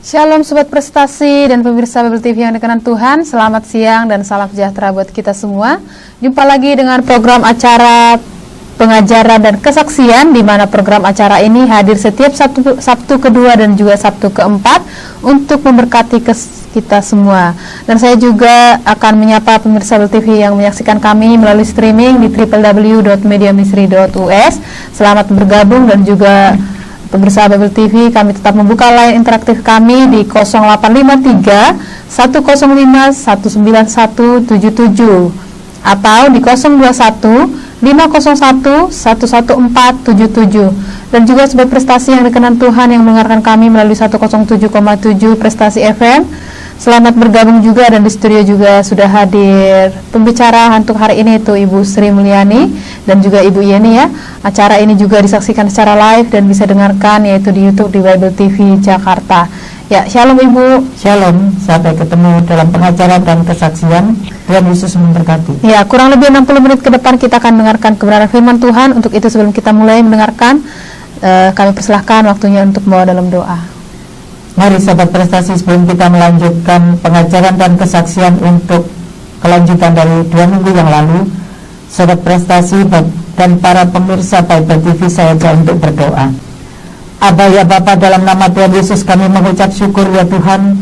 Shalom Sobat Prestasi dan pemirsa Bible TV yang dikenan Tuhan. Selamat siang dan salam sejahtera buat kita semua. Jumpa lagi dengan program acara pengajaran dan kesaksian, di mana program acara ini hadir setiap Sabtu kedua dan juga Sabtu keempat untuk memberkati kita semua. Dan saya juga akan menyapa pemirsa Bible TV yang menyaksikan kami melalui streaming di www.mediaministry.us. Selamat bergabung, dan juga pemirsa Bible TV, kami tetap membuka line interaktif kami di 0853 105 19177 atau di 021 501 11477. Dan juga Sobat Prestasi yang dikenan Tuhan yang mendengarkan kami melalui 107,7 Prestasi FM, selamat bergabung juga. Dan di studio juga sudah hadir pembicara untuk hari ini, itu Ibu Sri Mulyani dan juga Ibu Yeni ya. Acara ini juga disaksikan secara live dan bisa dengarkan yaitu di YouTube di Bible TV Jakarta. Ya, shalom Ibu. Shalom, sampai ketemu dalam pengajaran dan kesaksian. Tuhan Yesus memberkati. Ya, kurang lebih 60 menit ke depan kita akan mendengarkan kebenaran firman Tuhan. Untuk itu sebelum kita mulai mendengarkan, kami persilahkan waktunya untuk membawa dalam doa. Mari Sobat Prestasi, sebelum kita melanjutkan pengajaran dan kesaksian untuk kelanjutan dari 2 minggu yang lalu, Sobat Prestasi dan para pemirsa Bible TV, saya ajak untuk berdoa. Aba ya Bapa, dalam nama Tuhan Yesus kami mengucap syukur ya Tuhan,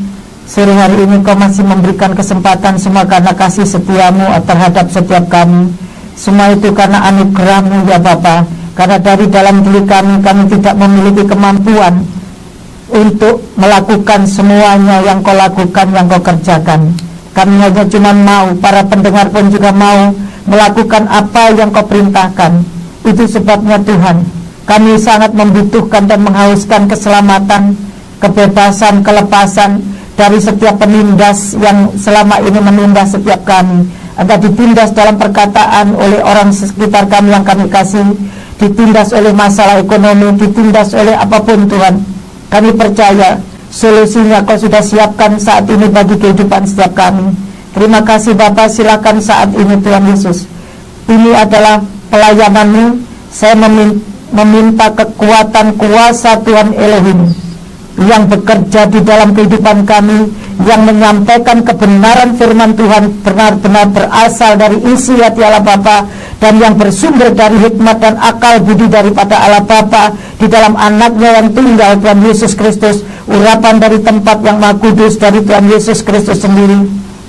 sore hari ini Kau masih memberikan kesempatan semua karena kasih setiamu terhadap setiap kami. Semua itu karena anugerah-Mu ya Bapa, karena dari dalam diri kami tidak memiliki kemampuan untuk melakukan semuanya yang Kau lakukan, yang Kau kerjakan. Kami hanya cuma mau, para pendengar pun juga mau melakukan apa yang Kau perintahkan. Itu sebabnya Tuhan, kami sangat membutuhkan dan menghauskan keselamatan, kebebasan, kelepasan dari setiap penindas yang selama ini menindas setiap kami. Entah ditindas dalam perkataan oleh orang sekitar kami yang kami kasih, ditindas oleh masalah ekonomi, ditindas oleh apapun Tuhan. Kami percaya solusinya Kau sudah siapkan saat ini bagi kehidupan setiap kami. Terima kasih Bapa, silakan saat ini Tuhan Yesus. Ini adalah pelayanan-Mu. Saya meminta kekuatan kuasa Tuhan Elohim yang bekerja di dalam kehidupan kami, yang menyampaikan kebenaran firman Tuhan benar-benar berasal dari isi hati Allah Bapa, dan yang bersumber dari hikmat dan akal budi daripada Allah Bapa di dalam anaknya yang tunggal Tuhan Yesus Kristus, urapan dari tempat yang maha kudus dari Tuhan Yesus Kristus sendiri,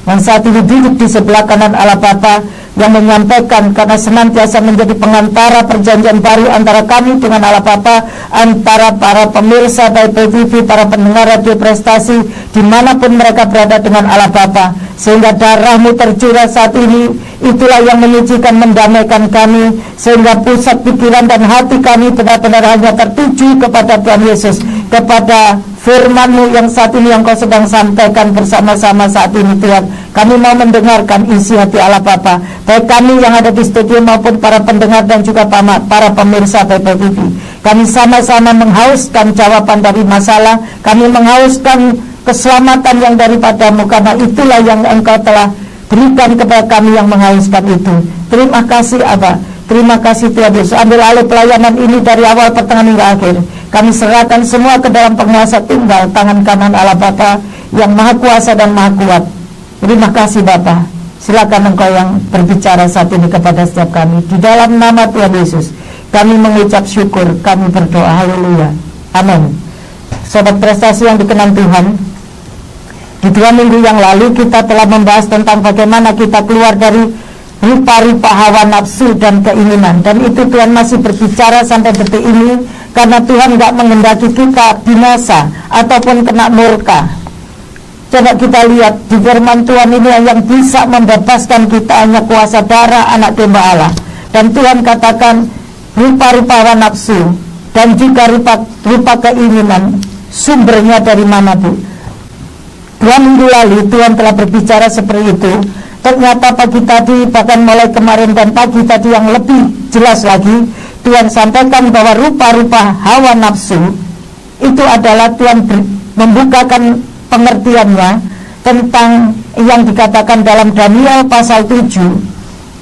yang saat ini duduk di sebelah kanan Allah Bapa, yang menyampaikan karena senantiasa menjadi pengantara perjanjian baru antara kami dengan Allah Bapa, antara para pemirsa Bible TV, para pendengar radio Prestasi dimanapun mereka berada dengan Allah Bapa, sehingga darah-Mu tercurah saat ini. Itulah yang menyucikan, mendamaikan kami, sehingga pusat pikiran dan hati kami benar-benar hanya tertuju kepada Tuhan Yesus, kepada firman-Mu yang saat ini yang Kau sedang sampaikan bersama-sama saat ini Tuhan. Kami mau mendengarkan isi hati Allah Bapa, baik kami yang ada di studio maupun para pendengar dan juga para pemirsa Bible TV. Kami sama-sama menghauskan jawaban dari masalah, kami menghauskan keselamatan yang daripada-Mu, karena itulah yang Engkau telah berikan kepada kami yang menghauskan itu. Terima kasih Abba, terima kasih Tuhan Yesus. Ambil alih pelayanan ini dari awal, pertengahan hingga akhir. Kami serahkan semua ke dalam penguasa tunggal tangan kanan Allah Bapa yang maha kuasa dan maha kuat. Terima kasih Bapa. Silakan Engkau yang berbicara saat ini kepada setiap kami. Di dalam nama Tuhan Yesus kami mengucap syukur, kami berdoa. Haleluya, amin. Sobat Prestasi yang dikenan Tuhan, di 2 minggu yang lalu kita telah membahas tentang bagaimana kita keluar dari rupa-rupa hawa nafsu dan keinginan. Dan itu Tuhan masih berbicara sampai detik ini, karena Tuhan tidak menghendaki kita binasa ataupun kena murka. Coba kita lihat di firman Tuhan ini, yang bisa membebaskan kita hanya kuasa darah anak domba Allah. Dan Tuhan katakan rupa-rupa hawa nafsu dan juga rupa keinginan, sumbernya dari mana Bu? 2 minggu lalu Tuhan telah berbicara seperti itu. Ternyata pagi tadi, bahkan mulai kemarin dan pagi tadi yang lebih jelas lagi, Tuhan sampaikan bahwa rupa-rupa hawa nafsu itu adalah Tuhan membukakan pengertiannya tentang yang dikatakan dalam Daniel pasal 7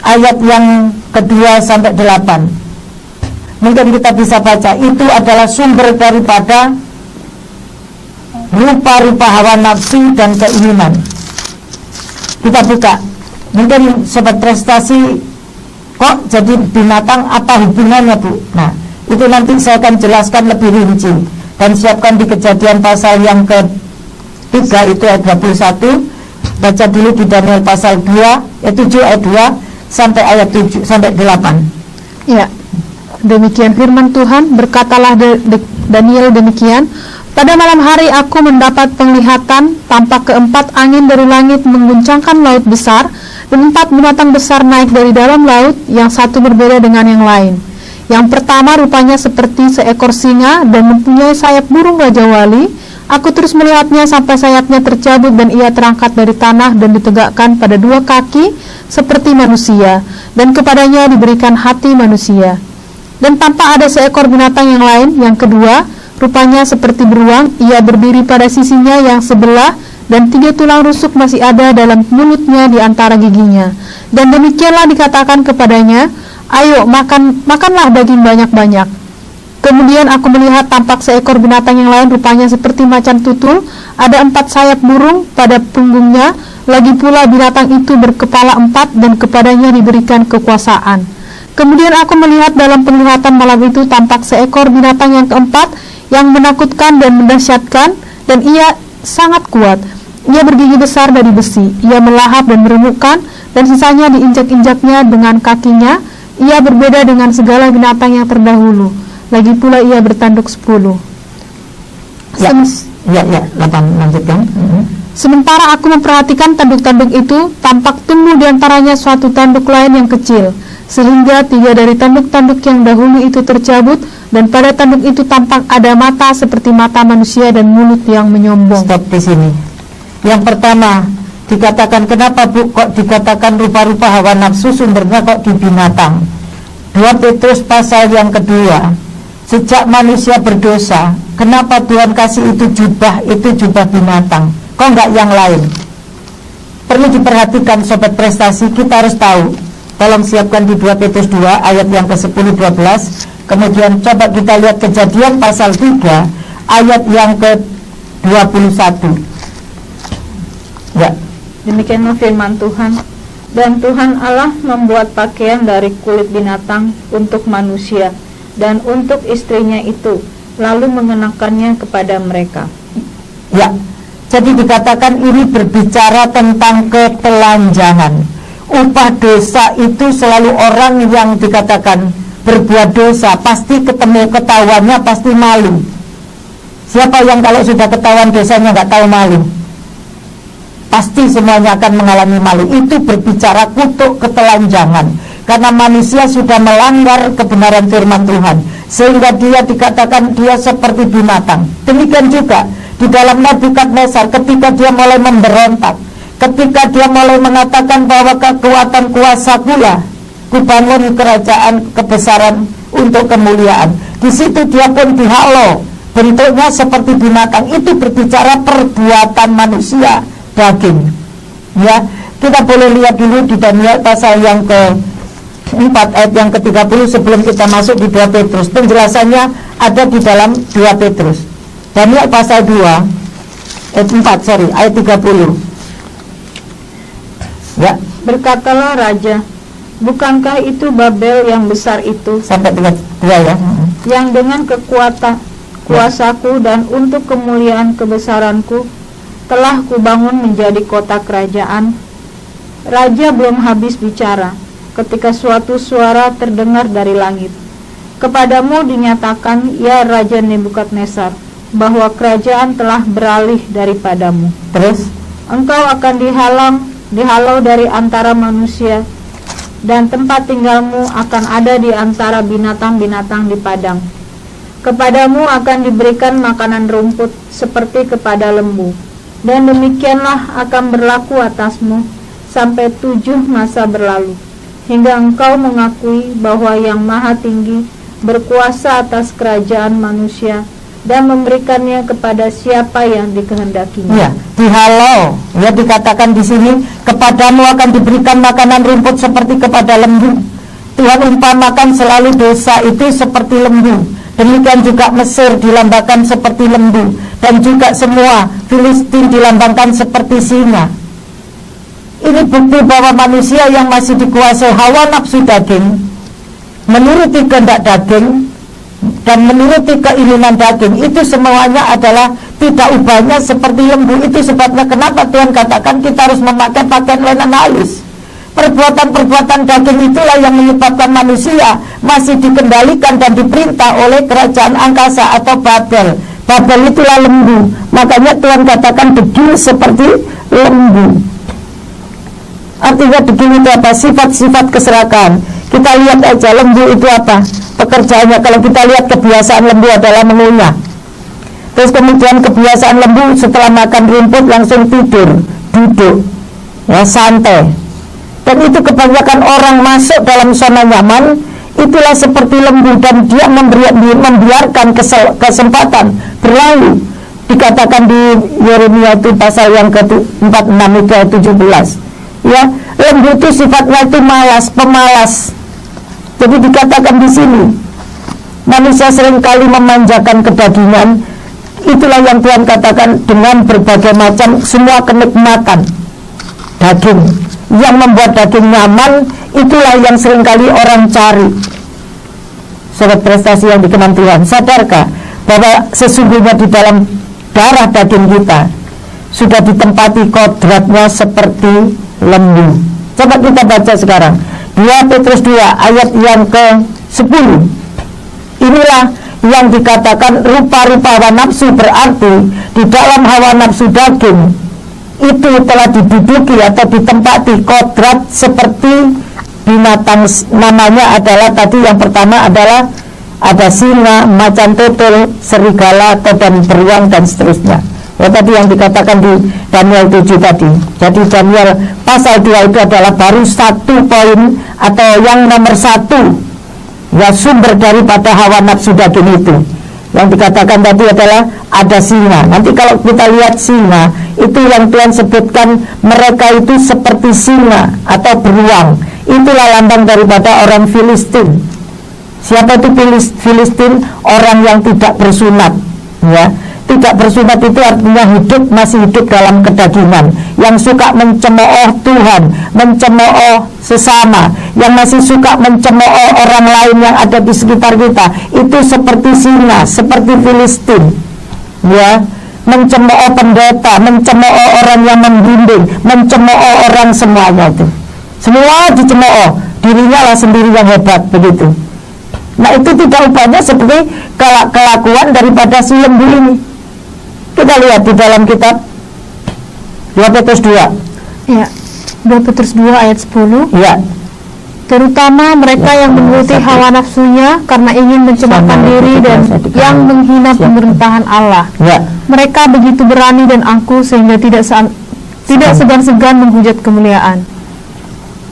ayat yang kedua sampai 8. Mungkin kita bisa baca, itu adalah sumber daripada rupa-rupa hawa nafsu dan keinginan. Kita buka. Mungkin sobat prestasi, kok jadi binatang, apa hubungannya Bu? Nah, itu nanti saya akan jelaskan lebih rinci. Dan siapkan di Kejadian pasal yang ke-3 itu ayat 21. Baca dulu di Daniel pasal 2 ayat 7 ayat 2 sampai ayat 7 sampai 8. Ya. Demikian firman Tuhan, berkatalah Daniel demikian, pada malam hari aku mendapat penglihatan, tampak keempat angin dari langit mengguncangkan laut besar, dan 4 binatang besar naik dari dalam laut, yang satu berbeda dengan yang lain. Yang pertama rupanya seperti seekor singa dan mempunyai sayap burung Raja Wali. Aku terus melihatnya sampai sayapnya tercabut dan ia terangkat dari tanah dan ditegakkan pada 2 kaki seperti manusia, dan kepadanya diberikan hati manusia. Dan tampak ada seekor binatang yang lain, yang kedua, rupanya seperti beruang, ia berdiri pada sisinya yang sebelah, dan 3 tulang rusuk masih ada dalam mulutnya di antara giginya. Dan demikianlah dikatakan kepadanya, ayo makanlah daging banyak-banyak. Kemudian aku melihat tampak seekor binatang yang lain, rupanya seperti macan tutul, ada 4 sayap burung pada punggungnya, lagi pula binatang itu berkepala 4 dan kepadanya diberikan kekuasaan. Kemudian aku melihat dalam penglihatan malam itu tampak seekor binatang yang keempat, yang menakutkan dan mendahsyatkan, dan ia sangat kuat. Ia bergigi besar dari besi, ia melahap dan meremukkan, dan sisanya diinjak-injaknya dengan kakinya. Ia berbeda dengan segala binatang yang terdahulu. Lagi pula ia bertanduk 10. Ya, 8 lanjutkan. Sementara aku memperhatikan tanduk-tanduk itu, tampak tumbuh diantaranya suatu tanduk lain yang kecil, sehingga 3 dari tanduk-tanduk yang dahulu itu tercabut, dan pada tanduk itu tampak ada mata seperti mata manusia dan mulut yang menyombong. Stop di sini. Yang pertama dikatakan, kenapa Bu kok dikatakan rupa-rupa hawa nafsu, sumbernya kok di binatang. 2 Petrus pasal yang kedua, sejak manusia berdosa, kenapa Tuhan kasih itu jubah binatang, kok enggak yang lain? Perlu diperhatikan sobat prestasi, kita harus tahu. Tolong siapkan di 2 Petrus 2 ayat yang ke-10-12. Kemudian coba kita lihat Kejadian pasal 3 ayat yang ke-21. Ya. Demikianlah firman Tuhan. Dan Tuhan Allah membuat pakaian dari kulit binatang untuk manusia dan untuk istrinya itu, lalu mengenakannya kepada mereka. Ya, jadi dikatakan ini berbicara tentang ketelanjangan. Upah dosa itu selalu orang yang dikatakan berbuat dosa pasti ketahuannya pasti malu. Siapa yang kalau sudah ketahuan dosanya nggak tahu malu? Pasti semuanya akan mengalami malu. Itu berbicara kutuk ketelanjangan, karena manusia sudah melanggar kebenaran firman Tuhan, sehingga dia dikatakan dia seperti binatang. Demikian juga di dalam Nebukadnezar, ketika dia mulai memberontak, ketika dia mulai mengatakan bahwa kekuatan kuasaku lah, kubangun kerajaan kebesaran untuk kemuliaan. Di situ dia pun dihalau, bentuknya seperti binatang. Itu berbicara perbuatan manusia daging. Ya, kita boleh lihat dulu di Daniel pasal yang ke-4 ayat yang ke-30 sebelum kita masuk di 2 Petrus. Penjelasannya ada di dalam 2 Petrus. Daniel pasal 2 ayat 30. Ya, Berkatalah raja, bukankah itu Babel yang besar itu, sampai 32 ya. yang dengan kekuatan kuasaku dan untuk kemuliaan kebesaranku telah kubangun menjadi kota kerajaan. Raja belum habis bicara ketika suatu suara terdengar dari langit. Kepadamu dinyatakan, ya Raja Nebukadnezar, bahwa kerajaan telah beralih daripadamu. Terus Engkau akan dihalau dari antara manusia, dan tempat tinggalmu akan ada di antara binatang-binatang di padang. Kepadamu akan diberikan makanan rumput seperti kepada lembu, dan demikianlah akan berlaku atasmu sampai 7 masa berlalu, hingga engkau mengakui bahwa Yang Maha Tinggi berkuasa atas kerajaan manusia dan memberikannya kepada siapa yang dikehendakinya. ya, dihalau. Ya, dikatakan di sini, kepadamu akan diberikan makanan rumput seperti kepada lembu. Tuhan umpamakan selalu dosa itu seperti lembu, Demikian juga Mesir dilambangkan seperti lembu, dan juga semua Filistin dilambangkan seperti singa. Ini bukti bahwa manusia yang masih dikuasai hawa nafsu daging, menuruti kehendak daging dan menuruti keinginan daging, itu semuanya adalah tidak ubahnya seperti lembu. Itu sebabnya kenapa Tuhan katakan kita harus memakai pakaian lenan halus. Perbuatan-perbuatan daging itulah yang menyebabkan manusia masih dikendalikan dan diperintah oleh kerajaan angkasa atau Babel. Babel itulah lembu. Makanya Tuhan katakan degil seperti lembu. Artinya degil itu apa? Sifat-sifat keserakahan. Kita lihat aja lembu itu apa pekerjaannya. Kalau kita lihat kebiasaan lembu adalah mengunyah. Terus kemudian kebiasaan lembu setelah makan rumput langsung tidur, duduk, ya, santai. Dan itu kebanyakan orang masuk dalam zona nyaman, itulah seperti lembu, dan dia membiarkan kesempatan berlalu. Dikatakan di Yeremia itu pasal yang ke-46 itu ayat 17. Ya, lembu itu sifatnya itu malas, pemalas. Jadi dikatakan di sini, manusia seringkali memanjakan kedagingan. Itulah yang Tuhan katakan dengan berbagai macam semua kenikmatan daging yang membuat daging nyaman, itulah yang seringkali orang cari. Sobat prestasi yang dikenan Tuhan, sadarkah bahwa sesungguhnya di dalam darah daging kita sudah ditempati kodratnya seperti lembu. Coba kita baca sekarang 2 Petrus 2 ayat yang ke-10. Inilah yang dikatakan rupa-rupa hawa nafsu, berarti di dalam hawa nafsu daging itu telah diduduki atau ditempati kodrat seperti binatang. Namanya adalah tadi yang pertama adalah ada singa, macan tutul, serigala, atau dan beruang dan seterusnya. Ya, tadi yang dikatakan di Daniel 7 tadi. Jadi Daniel pasal 2 itu adalah baru satu poin atau yang nomor 1, ya, sumber daripada hawa nafsu daging itu. Yang dikatakan tadi adalah ada singa. Nanti kalau kita lihat singa, itu yang Tuhan sebutkan mereka itu seperti singa atau beruang. Itulah lambang daripada orang Filistin. Siapa itu Filistin? Orang yang tidak bersunat, ya. Tidak bersunat itu artinya masih hidup dalam kedagingan, yang suka mencemooh Tuhan, mencemooh sesama, yang masih suka mencemooh orang lain yang ada di sekitar kita. Itu seperti singa, seperti Filistin, ya, mencemooh pendeta, mencemooh orang yang membimbing, mencemooh orang semuanya itu. Semua dicemooh, dirinya lah sendiri yang hebat, begitu. Nah, itu tidak ubahnya seperti kelakuan daripada si lembu ini. Kita lihat di dalam kitab 2 Petrus 2. Ya, 2 Petrus 2 ayat 10. Ya. Terutama mereka yang menuruti hawa nafsunya karena ingin mencemoohkan diri dan yang menghina pemerintahan Allah. Ya. Mereka begitu berani dan angkuh sehingga tidak segan-segan menghujat kemuliaan.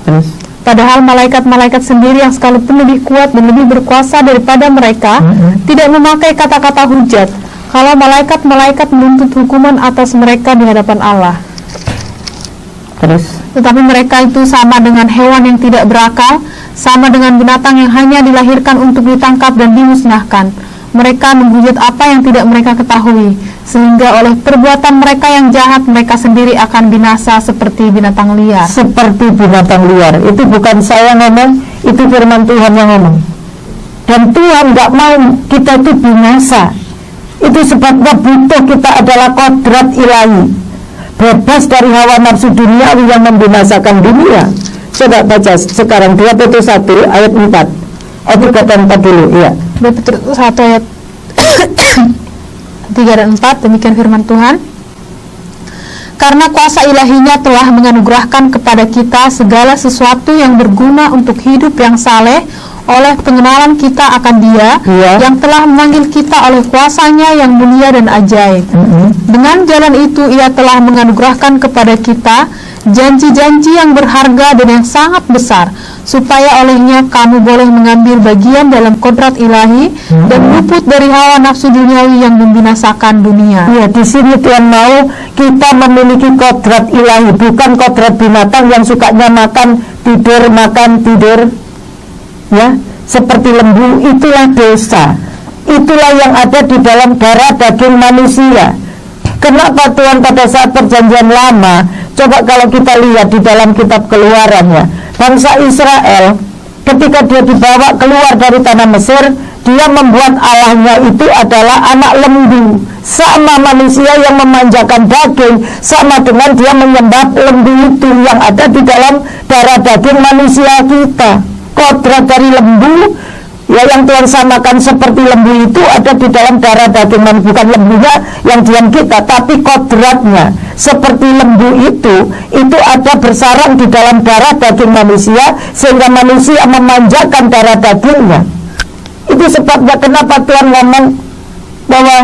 Terus? Padahal malaikat-malaikat sendiri yang sekalipun lebih kuat dan lebih berkuasa daripada mereka tidak memakai kata-kata hujat kalau malaikat-malaikat menuntut hukuman atas mereka di hadapan Allah. Terus? Tetapi mereka itu sama dengan hewan yang tidak berakal, sama dengan binatang yang hanya dilahirkan untuk ditangkap dan dimusnahkan. Mereka menghujat apa yang tidak mereka ketahui, sehingga oleh perbuatan mereka yang jahat mereka sendiri akan binasa seperti binatang liar. Seperti binatang liar. Itu bukan saya ngomong, itu firman Tuhan yang ngomong. Dan Tuhan gak mau kita itu binasa. Itu sebabnya butuh kita adalah kodrat ilahi, bebas dari hawa nafsu duniawi yang membinasakan dunia. Coba baca sekarang 2 Petrus 1 ayat 4. Ayat 3 dan 4 dulu, iya. 2 Petrus 1 ayat 3 dan 4, demikian firman Tuhan. Karena kuasa ilahinya telah menganugerahkan kepada kita segala sesuatu yang berguna untuk hidup yang saleh oleh pengenalan kita akan Dia yang telah memanggil kita oleh kuasanya yang mulia dan ajaib. Dengan jalan itu Ia telah menganugerahkan kepada kita janji-janji yang berharga dan yang sangat besar, supaya olehnya kamu boleh mengambil bagian dalam kodrat ilahi dan luput dari hawa nafsu duniawi yang membinasakan dunia. Ya, di sini Tuhan mau kita memiliki kodrat ilahi, bukan kodrat binatang yang sukanya makan tidur, ya, seperti lembu. Itulah dosa. itulah yang ada di dalam darah daging manusia. Kenapa Tuhan pada saat perjanjian lama, coba kalau kita lihat di dalam kitab Keluaran ya, bangsa Israel ketika dia dibawa keluar dari tanah Mesir, dia membuat Allahnya itu adalah anak lembu. Sama manusia yang memanjakan daging, sama dengan dia menyembah lembu itu yang ada di dalam darah daging manusia kita. Kodrat dari lembu ya, yang Tuhan samakan seperti lembu itu ada di dalam darah daging manusia. Bukan lembunya yang diam kita, tapi kodratnya seperti lembu itu ada bersarang di dalam darah daging manusia, sehingga manusia memanjakan darah dagingnya. Itu sebabnya kenapa Tuhan ngomong bahwa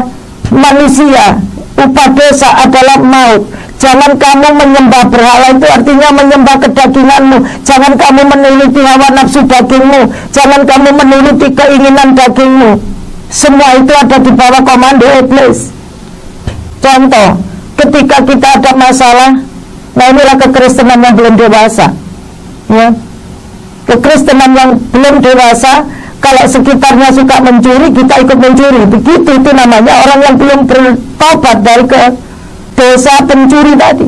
manusia, upah dosa adalah maut. Jangan kamu menyembah berhala, itu artinya menyembah kedaginganmu. Jangan kamu menuruti hawa nafsu dagingmu. Jangan kamu menuruti keinginan dagingmu. Semua itu ada di bawah komando iblis. Contoh, ketika kita ada masalah, nah inilah kekristenan yang belum dewasa ya. Kekristenan yang belum dewasa, kalau sekitarnya suka mencuri, kita ikut mencuri. Begitu, itu namanya orang yang belum bertobat dari dosa pencuri tadi.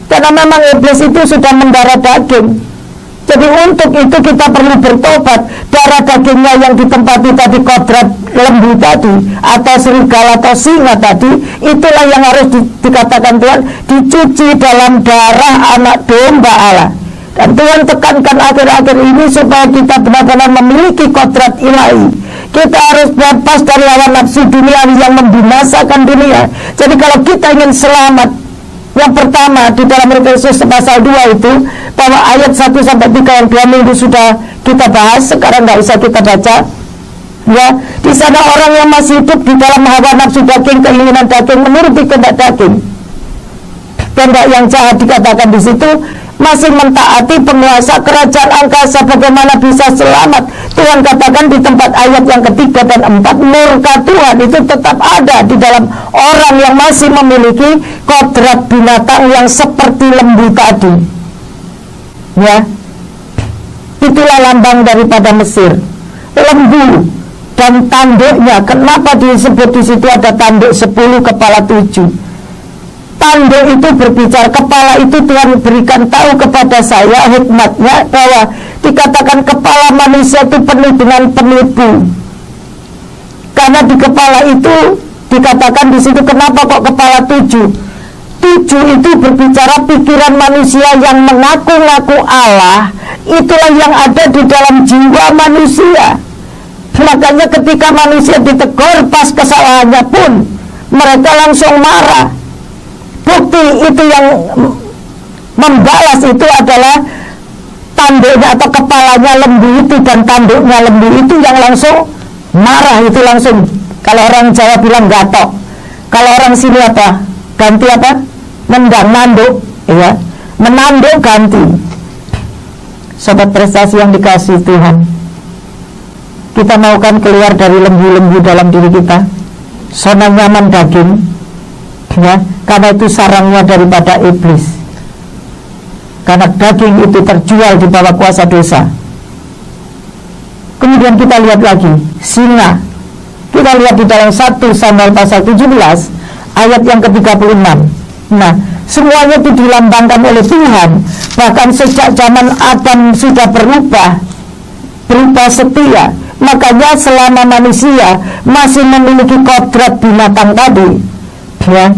Karena memang iblis itu sudah mendarah daging. Jadi untuk itu kita perlu bertobat. Darah dagingnya yang ditempati tadi, kodrat lembu tadi, atau serigala atau singa tadi, itulah yang harus dikatakan Tuhan dicuci dalam darah anak domba Allah. Dan Tuhan tekankan akhir-akhir ini supaya kita benar-benar memiliki kodrat ilahi. Kita harus bebas dari hawa nafsu dunia yang membinasakan dunia. Jadi kalau kita ingin selamat, yang pertama di dalam Efesus pasal 2 itu, bahwa ayat 1-3 yang 2 minggu sudah kita bahas, sekarang nggak usah kita baca ya. Di sana orang yang masih hidup di dalam hawa nafsu daging, keinginan daging, menuruti kehendak daging, kehendak yang jahat dikatakan di situ, masih mentaati penguasa kerajaan angkasa. Bagaimana bisa selamat? Tuhan katakan di tempat ayat yang ketiga dan 4, murka Tuhan itu tetap ada di dalam orang yang masih memiliki kodrat binatang yang seperti lembu tadi ya. Itulah lambang daripada Mesir, lembu dan tanduknya. Kenapa disebut di situ ada tanduk 10 kepala 7? Tanduk itu berbicara, kepala itu Tuhan berikan tahu kepada saya hikmatnya, bahwa dikatakan kepala manusia itu penuh dengan penipu. Karena di kepala itu dikatakan di situ, kenapa kok kepala 7? 7 itu berbicara pikiran manusia yang mengaku-ngaku Allah. Itulah yang ada di dalam jiwa manusia. Makanya ketika manusia ditegur pas kesalahannya pun, mereka langsung marah. Bukti itu yang membalas itu adalah tanduknya atau kepalanya lembu itu dan tanduknya lembu itu yang langsung marah. Itu langsung, kalau orang Jawa bilang gatok, kalau orang sini apa? Ganti apa? Nendang, nanduk ya. Menanduk ganti. Sobat prestasi yang dikasih Tuhan, kita maukan keluar dari lembu-lembu dalam diri kita, zona nyaman daging ya, karena itu sarangnya daripada iblis. Karena daging itu terjual di bawah kuasa dosa. Kemudian kita lihat lagi singa. Kita lihat di dalam 1 Samuel pasal 17 ayat yang ke-36. Nah, semuanya itu dilambangkan oleh Tuhan. Bahkan sejak zaman Adam sudah berubah setia. Makanya selama manusia masih memiliki kodrat binatang tadi ya,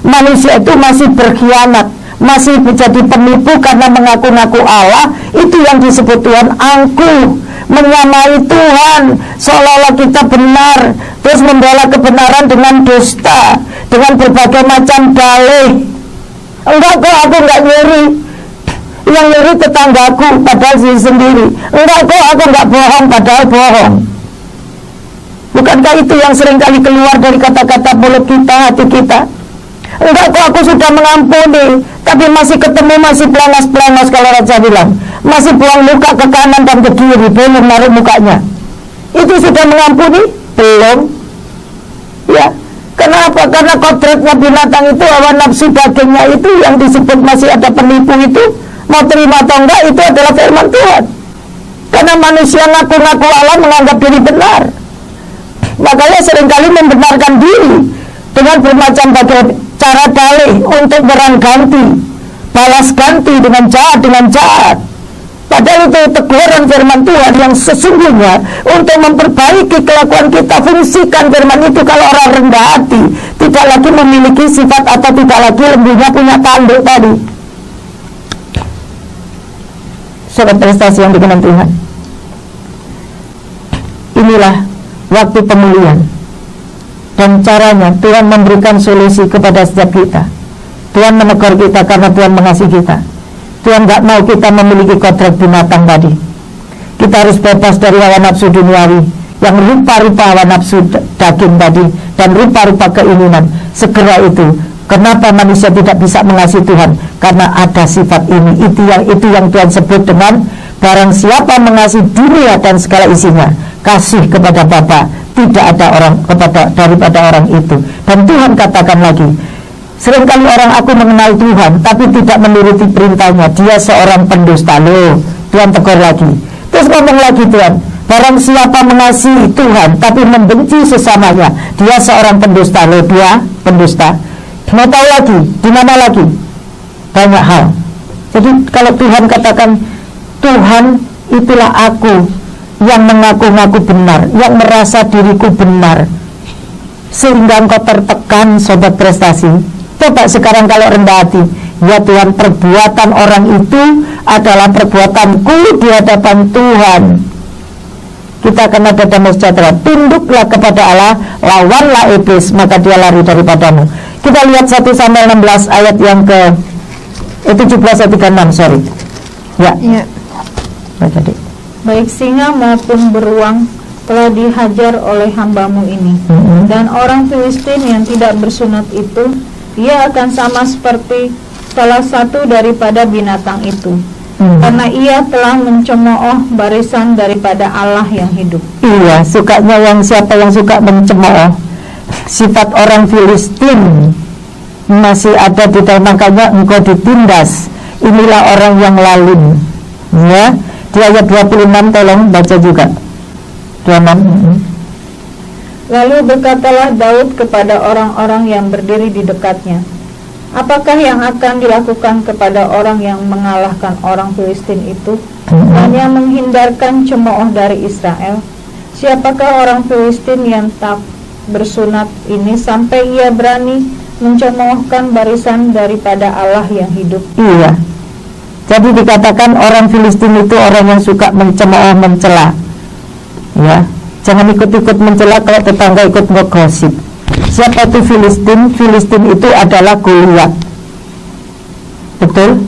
manusia itu masih berkhianat, masih menjadi penipu karena mengaku-ngaku Allah. Itu yang disebut Tuhan angkuh, menyamai Tuhan seolah-olah kita benar, terus membela kebenaran dengan dusta, dengan berbagai macam dalih. Enggak kok, aku enggak nyuri, yang nyuri tetanggaku padahal diri sendiri. Enggak kok, aku enggak bohong padahal bohong. Bukankah itu yang seringkali keluar dari kata-kata mulut kita, hati kita? Enggak kok, aku sudah mengampuni, tapi masih ketemu, masih pelangos-pelangos. Kalau Raja bilang masih buang muka ke kanan dan ke kiri, belum menaruh mukanya. Itu sudah mengampuni? Belum ya. Kenapa? Karena kodratnya binatang itu, hawa nafsu dagingnya itu yang disebut masih ada penipu itu, mau terima atau enggak, itu adalah firman Tuhan. Karena manusia ngaku-ngaku Allah, menganggap diri benar. Makanya seringkali membenarkan diri dengan bermacam cara dalih untuk berangganti, balas ganti dengan jahat. Padahal itu teguran firman Tuhan yang sesungguhnya untuk memperbaiki kelakuan kita. Fungsikan firman itu kalau orang rendah hati, tidak lagi memiliki sifat atau tidak lagi lembunya punya tanduk tadi. Sobat prestasi yang dikenan Tuhan, inilah waktu pemulihan, dan caranya Tuhan memberikan solusi kepada setiap kita. Tuhan menegur kita karena Tuhan mengasihi kita. Tuhan gak mau kita memiliki kodrat binatang tadi. Kita harus bebas dari hawa nafsu duniawi yang rupa-rupa hawa nafsu daging tadi dan rupa-rupa keinginan. Segera itu, kenapa manusia tidak bisa mengasihi Tuhan? Karena ada sifat ini. Itu yang Tuhan sebut dengan barang siapa mengasihi dunia dan segala isinya, kasih kepada Bapa tidak ada orang daripada orang itu. Dan Tuhan katakan lagi, seringkali orang aku mengenal Tuhan tapi tidak menuruti perintahnya, dia seorang pendusta. Loh, Tuhan tegur lagi. Terus ngomong lagi Tuhan, barang siapa mengasihi Tuhan tapi membenci sesamanya, dia seorang pendusta. Loh, dia pendusta. Mau tahu lagi, di mana lagi? Banyak hal. Jadi kalau Tuhan katakan, Tuhan itulah aku yang mengaku-ngaku benar, yang merasa diriku benar, sehingga engkau tertekan, sobat prestasi. Coba sekarang kalau rendah hati, ya Tuhan, perbuatan orang itu adalah perbuatanku di hadapan Tuhan. Kita akan ada damai sejahtera. Tunduklah kepada Allah, lawanlah iblis, maka dia lari daripadamu. Kita lihat 1 Samuel 16 ayat yang ke 17 ayat 36, sorry. Ya. Baca deh. Baik singa maupun beruang telah dihajar oleh hambamu ini. Dan orang Filistin yang tidak bersunat itu, ia akan sama seperti salah satu daripada binatang itu, karena ia telah mencemooh barisan daripada Allah yang hidup. Iya, sukanya siapa yang suka mencemooh. Sifat orang Filistin masih ada di dalam, makanya engkau ditindas. Inilah orang yang lalim. Ya, di ayat 26 tolong baca juga. 26. Lalu berkatalah Daud kepada orang-orang yang berdiri di dekatnya, apakah yang akan dilakukan kepada orang yang mengalahkan orang Filistin itu, hanya menghindarkan cemooh dari Israel? Siapakah orang Filistin yang tak bersunat ini sampai ia berani mencemoohkan barisan daripada Allah yang hidup? Iya. Jadi dikatakan orang Filistin itu orang yang suka mencemooh, mencela. Ya. Jangan ikut-ikut mencela kalau tetangga ikut ngegosip. Siapa itu Filistin? Filistin itu adalah Goliat. Betul?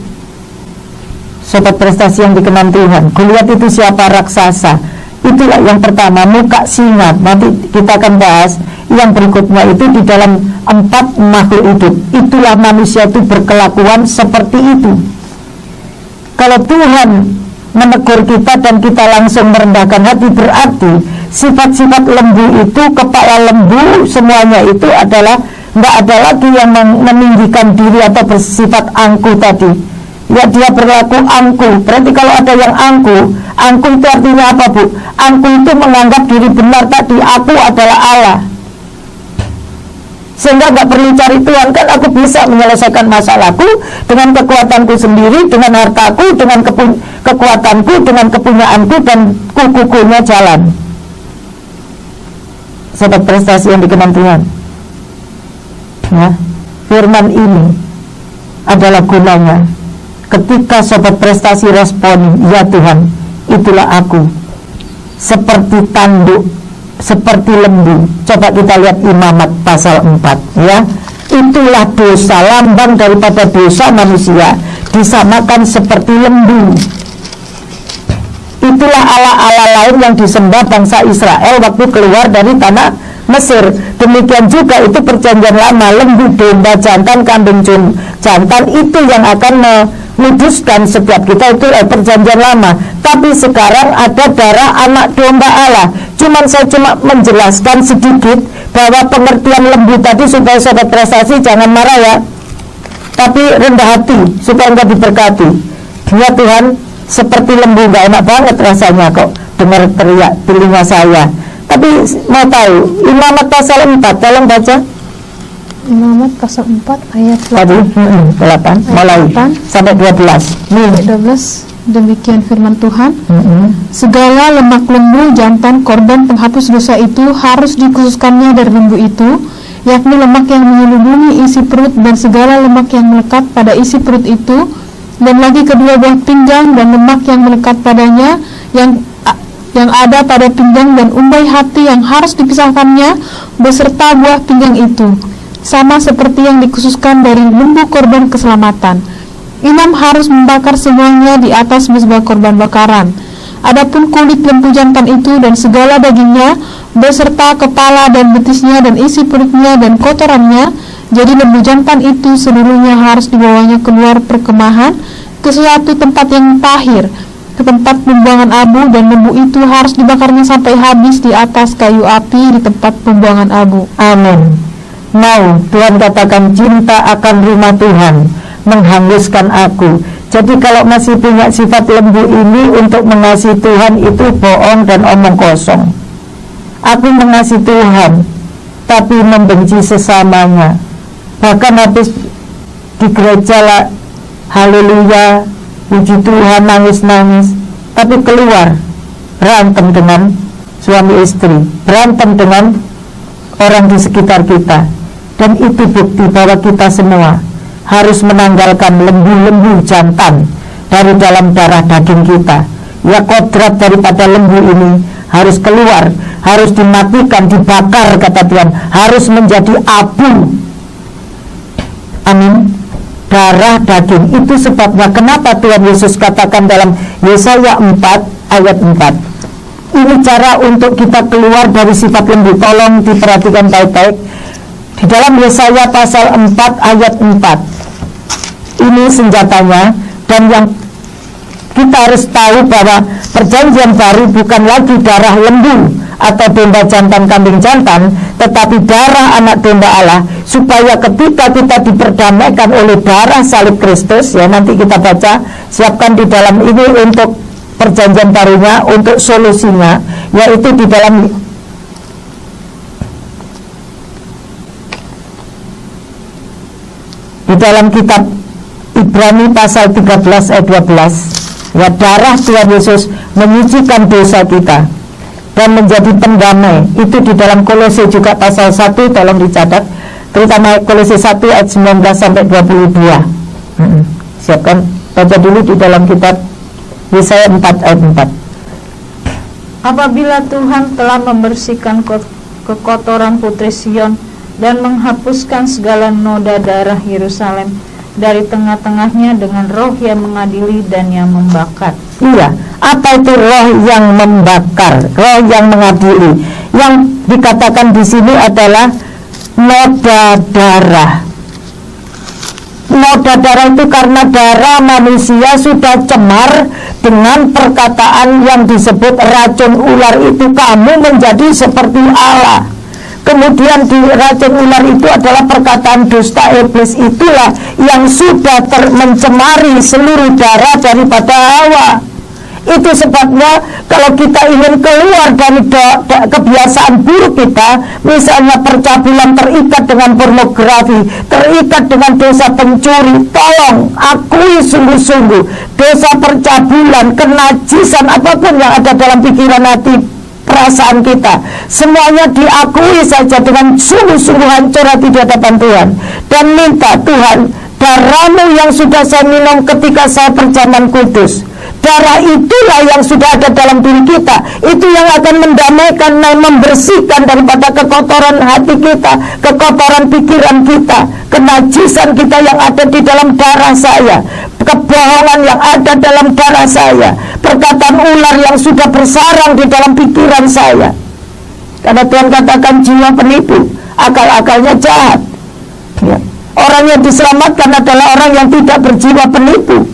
Sobat prestasi yang dikenan Tuhan, Goliat itu siapa? Raksasa. Itulah yang pertama, muka singa. Nanti kita akan bahas yang berikutnya itu di dalam 4 makhluk hidup. Itulah manusia itu berkelakuan seperti itu. Kalau Tuhan menegur kita dan kita langsung merendahkan hati, berarti sifat-sifat lembu itu, kepala lembu semuanya itu adalah nggak ada lagi yang meninggikan diri atau bersifat angkuh tadi. Ya, dia berlaku angkuh. Berarti kalau ada yang angkuh itu artinya apa, Bu? Angkuh itu menganggap diri benar tadi, aku adalah Allah. Sehingga nggak perlu cari Tuhan, kan aku bisa menyelesaikan masalahku dengan kekuatanku sendiri, dengan hartaku, dengan kekuatanku, dengan kepunyaanku, dan kukunya jalan. Sobat prestasi yang dikenan Tuhan, ya, firman ini adalah gunanya ketika sobat prestasi respon, ya Tuhan, itulah aku, seperti tanduk, seperti lembu. Coba kita lihat Imamat pasal 4, ya. Itulah dosa, lambang daripada dosa manusia, disamakan seperti lembu. Itulah Allah-Allah lain yang disembah bangsa Israel waktu keluar dari tanah Mesir. Demikian juga itu perjanjian lama, lembu, domba jantan, kambing jantan, itu yang akan menguduskan setiap kita, itu perjanjian lama. Tapi sekarang ada darah anak domba Allah. Saya cuma menjelaskan sedikit bahwa pengertian lembu tadi supaya sobat prestasi jangan marah, ya, tapi rendah hati supaya enggak diberkati. Ya Tuhan, seperti lembu, gak enak banget rasanya kok dengar teriak telinga saya. Tapi mau tahu Imamat pasal 4, tolong baca. Imamat pasal 4 ayat 8. Tadi 8 mulai 8 sampai 12. Ayat 12. Demikian firman Tuhan. Segala lemak lembu jantan korban penghapus dosa itu harus dikhususkannya dari lembu itu, yakni lemak yang menyelubungi isi perut dan segala lemak yang melekat pada isi perut itu, dan lagi kedua buah pinggang dan lemak yang melekat padanya yang ada pada pinggang dan umbai hati yang harus dipisahkannya beserta buah pinggang itu, sama seperti yang dikhususkan dari lembu korban keselamatan. Imam harus membakar semuanya di atas mezbah korban bakaran. Adapun kulit lembu jantan itu dan segala dagingnya beserta kepala dan betisnya dan isi perutnya dan kotorannya, jadi lembu jantan itu seluruhnya harus dibawanya keluar perkemahan ke suatu tempat yang tahir, ke tempat pembuangan abu, dan lembu itu harus dibakarnya sampai habis di atas kayu api di tempat pembuangan abu. Amin. Mau Tuhan katakan, cinta akan rumah Tuhan menghanguskan aku. Jadi kalau masih punya sifat lembu ini untuk mengasihi Tuhan, itu bohong dan omong kosong. Aku mengasihi Tuhan tapi membenci sesamanya. Bahkan habis di gereja lah, haleluya, puji Tuhan, nangis-nangis, tapi keluar berantem dengan suami istri, berantem dengan orang di sekitar kita. Dan itu bukti bahwa kita semua harus menanggalkan lembu-lembu jantan dari dalam darah daging kita. Ya, kodrat daripada lembu ini harus keluar, harus dimatikan, dibakar, kata Tuhan, harus menjadi abu. Amin. Darah daging, itu sebabnya kenapa Tuhan Yesus katakan dalam Yesaya 4 ayat 4, ini cara untuk kita keluar dari sifat lembu. Tolong diperhatikan baik-baik di dalam Yesaya pasal 4 ayat 4. Ini senjatanya, dan yang kita harus tahu bahwa perjanjian baru bukan lagi darah lembu atau domba jantan, kambing jantan, tetapi darah anak domba Allah, supaya ketika kita diperdamaikan oleh darah salib Kristus, ya nanti kita baca, siapkan di dalam ini untuk perjanjian barunya, untuk solusinya, yaitu di dalam kitab Ibrani pasal 13 ayat 12, ya, darah Tuhan Yesus menyucikan dosa kita dan menjadi pendamai. Itu di dalam Kolose juga pasal 1, tolong dicatat, terutama Kolose 1 ayat 19 sampai 22. Siapkan, baca dulu di dalam kitab Yesaya 4 ayat 4. Apabila Tuhan telah membersihkan kekotoran putri Sion dan menghapuskan segala noda darah Yerusalem dari tengah-tengahnya dengan roh yang mengadili dan yang membakar. Iya, apa itu roh yang membakar, roh yang mengadili? Yang dikatakan di sini adalah noda darah. Noda darah itu karena darah manusia sudah cemar dengan perkataan yang disebut racun ular itu, kamu menjadi seperti Allah. Kemudian di racun ular itu adalah perkataan dusta iblis, itulah yang sudah mencemari seluruh darah daripada Hawa. Itu sebabnya kalau kita ingin keluar dari kebiasaan buruk kita, misalnya percabulan, terikat dengan pornografi, terikat dengan dosa pencuri, tolong akui sungguh-sungguh dosa percabulan, kenajisan, apapun yang ada dalam pikiran, hati, perasaan kita, semuanya diakui saja dengan sungguh-sungguh hancur hati di hadapan Tuhan, dan minta, Tuhan, darahmu yang sudah saya minum ketika saya perjamuan kudus, darah itulah yang sudah ada dalam diri kita, itu yang akan mendamaikan dan membersihkan daripada kekotoran hati kita, kekotoran pikiran kita, kenajisan kita yang ada di dalam darah saya, kebohongan yang ada dalam darah saya, perkataan ular yang sudah bersarang di dalam pikiran saya. Karena Tuhan katakan jiwa penipu, akal-akalnya jahat, ya. Orang yang diselamatkan adalah orang yang tidak berjiwa penipu.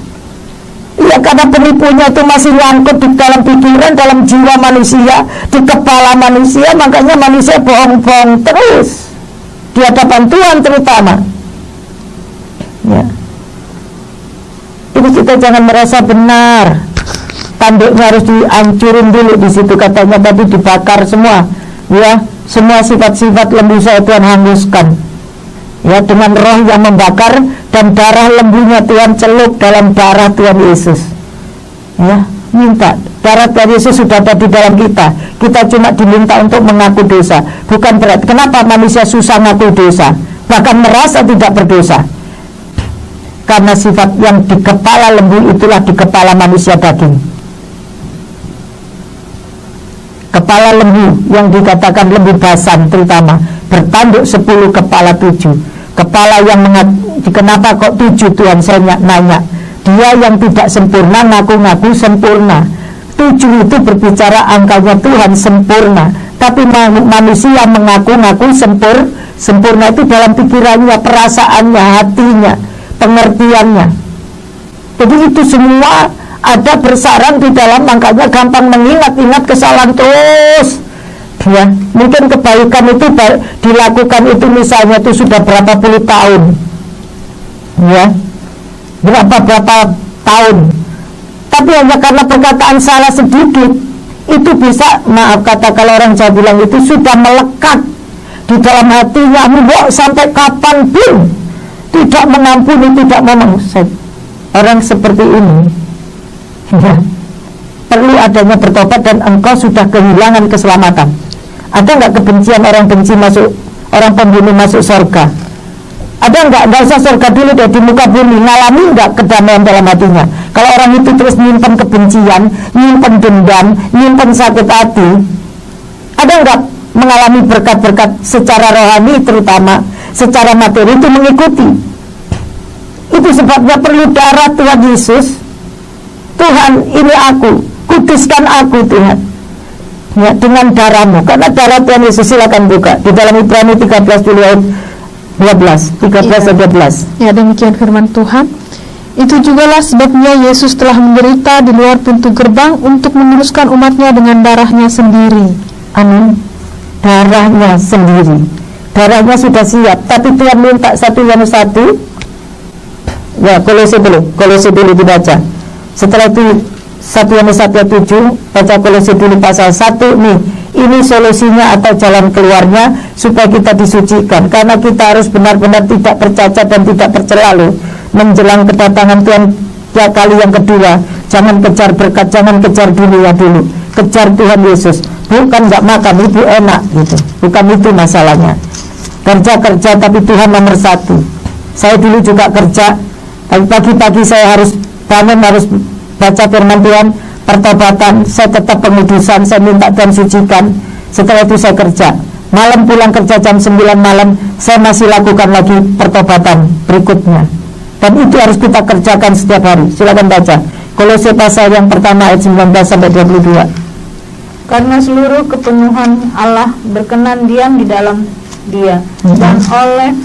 Ya, karena penipunya itu masih nyangkut di dalam pikiran, dalam jiwa manusia, di kepala manusia, makanya manusia bohong-bohong terus di hadapan Tuhan terutama. Ya. Ini kita jangan merasa benar. Tanduknya harus dihancurin dulu di situ, katanya tadi dibakar semua. Ya, semua sifat-sifat lembu saya Tuhan hanguskan. Ya, dengan roh yang membakar dan darah lembunya Tuhan celup dalam darah Tuhan Yesus. Ya, minta darah Tuhan Yesus sudah ada di dalam kita. Kita cuma diminta untuk mengaku dosa. Bukan berat. Kenapa manusia susah mengaku dosa, bahkan merasa tidak berdosa? Karena sifat yang di kepala lembu itulah di kepala manusia daging. Kepala lembu yang dikatakan lembu basan terutama bertanduk 10 kepala 7. Kepala yang kenapa kok 7 Tuhan, saya nanya. Dia yang tidak sempurna ngaku-ngaku sempurna. 7 itu berbicara angkanya Tuhan sempurna. Tapi manusia mengaku-ngaku sempurna itu dalam pikirannya, perasaannya, hatinya, pengertiannya. Jadi itu semua ada bersarang di dalam, makanya gampang mengingat-ingat kesalahan terus. Ya, mungkin kebaikan itu dilakukan itu misalnya itu sudah berapa puluh tahun. Ya. Berapa tahun. Tapi hanya karena perkataan salah sedikit itu bisa, maaf kata kalau orang Jawa bilang, itu sudah melekat di dalam hatinya, membawa sampai kapanpun tidak mengampuni, tidak memaafkan. Orang seperti ini ya, perlu adanya bertobat dan engkau sudah kehilangan keselamatan. Ada nggak kebencian orang benci masuk, orang pembunuh masuk surga? Ada nggak usah surga dulu deh, di muka bumi ngalami nggak kedamaian dalam hatinya? Kalau orang itu terus nyimpen kebencian, nyimpen dendam, nyimpen sakit hati, ada nggak mengalami berkat-berkat secara rohani, terutama secara materi itu mengikuti? Itu sebabnya perlu darah Tuhan Yesus. Tuhan, ini aku, kuduskan aku Tuhan, ya, dengan darahmu, karena darah Tuhan Yesus. Silakan buka di dalam Ibrani 13 dulu ayat 13 Ya, demikian firman Tuhan. Itu jugalah sebabnya Yesus telah menderita di luar pintu gerbang untuk meneruskan umatnya dengan darahnya sendiri. Amin. Darahnya sendiri. Darahnya sudah siap, tapi Tuhan minta 1 Yohanes 1. Ya, Kolose dulu dibaca. Setelah itu 1 Yohanes 1 ayat 7, baca Kolose dulu pasal 1 nih. Ini solusinya atau jalan keluarnya supaya kita disucikan, karena kita harus benar-benar tidak bercacat dan tidak tercela menjelang kedatangan Tuhan ya kali yang kedua. Jangan kejar berkat, jangan kejar dunia dulu, kejar Tuhan Yesus. Bukan nggak makan itu enak gitu, bukan itu masalahnya. Kerja tapi Tuhan nomor 1. Saya dulu juga kerja, tapi pagi-pagi saya harus bangun, harus baca firman Tuhan, pertobatan, saya tetap pengudusan, saya minta Tuhan sucikan. Setelah itu saya kerja, malam pulang kerja jam 9 malam, saya masih lakukan lagi pertobatan berikutnya. Dan itu harus kita kerjakan setiap hari. Silakan baca Kolose pasal yang pertama ayat 19 sampai 22. Karena seluruh kepenuhan Allah berkenan diam di dalam Dia, dan oleh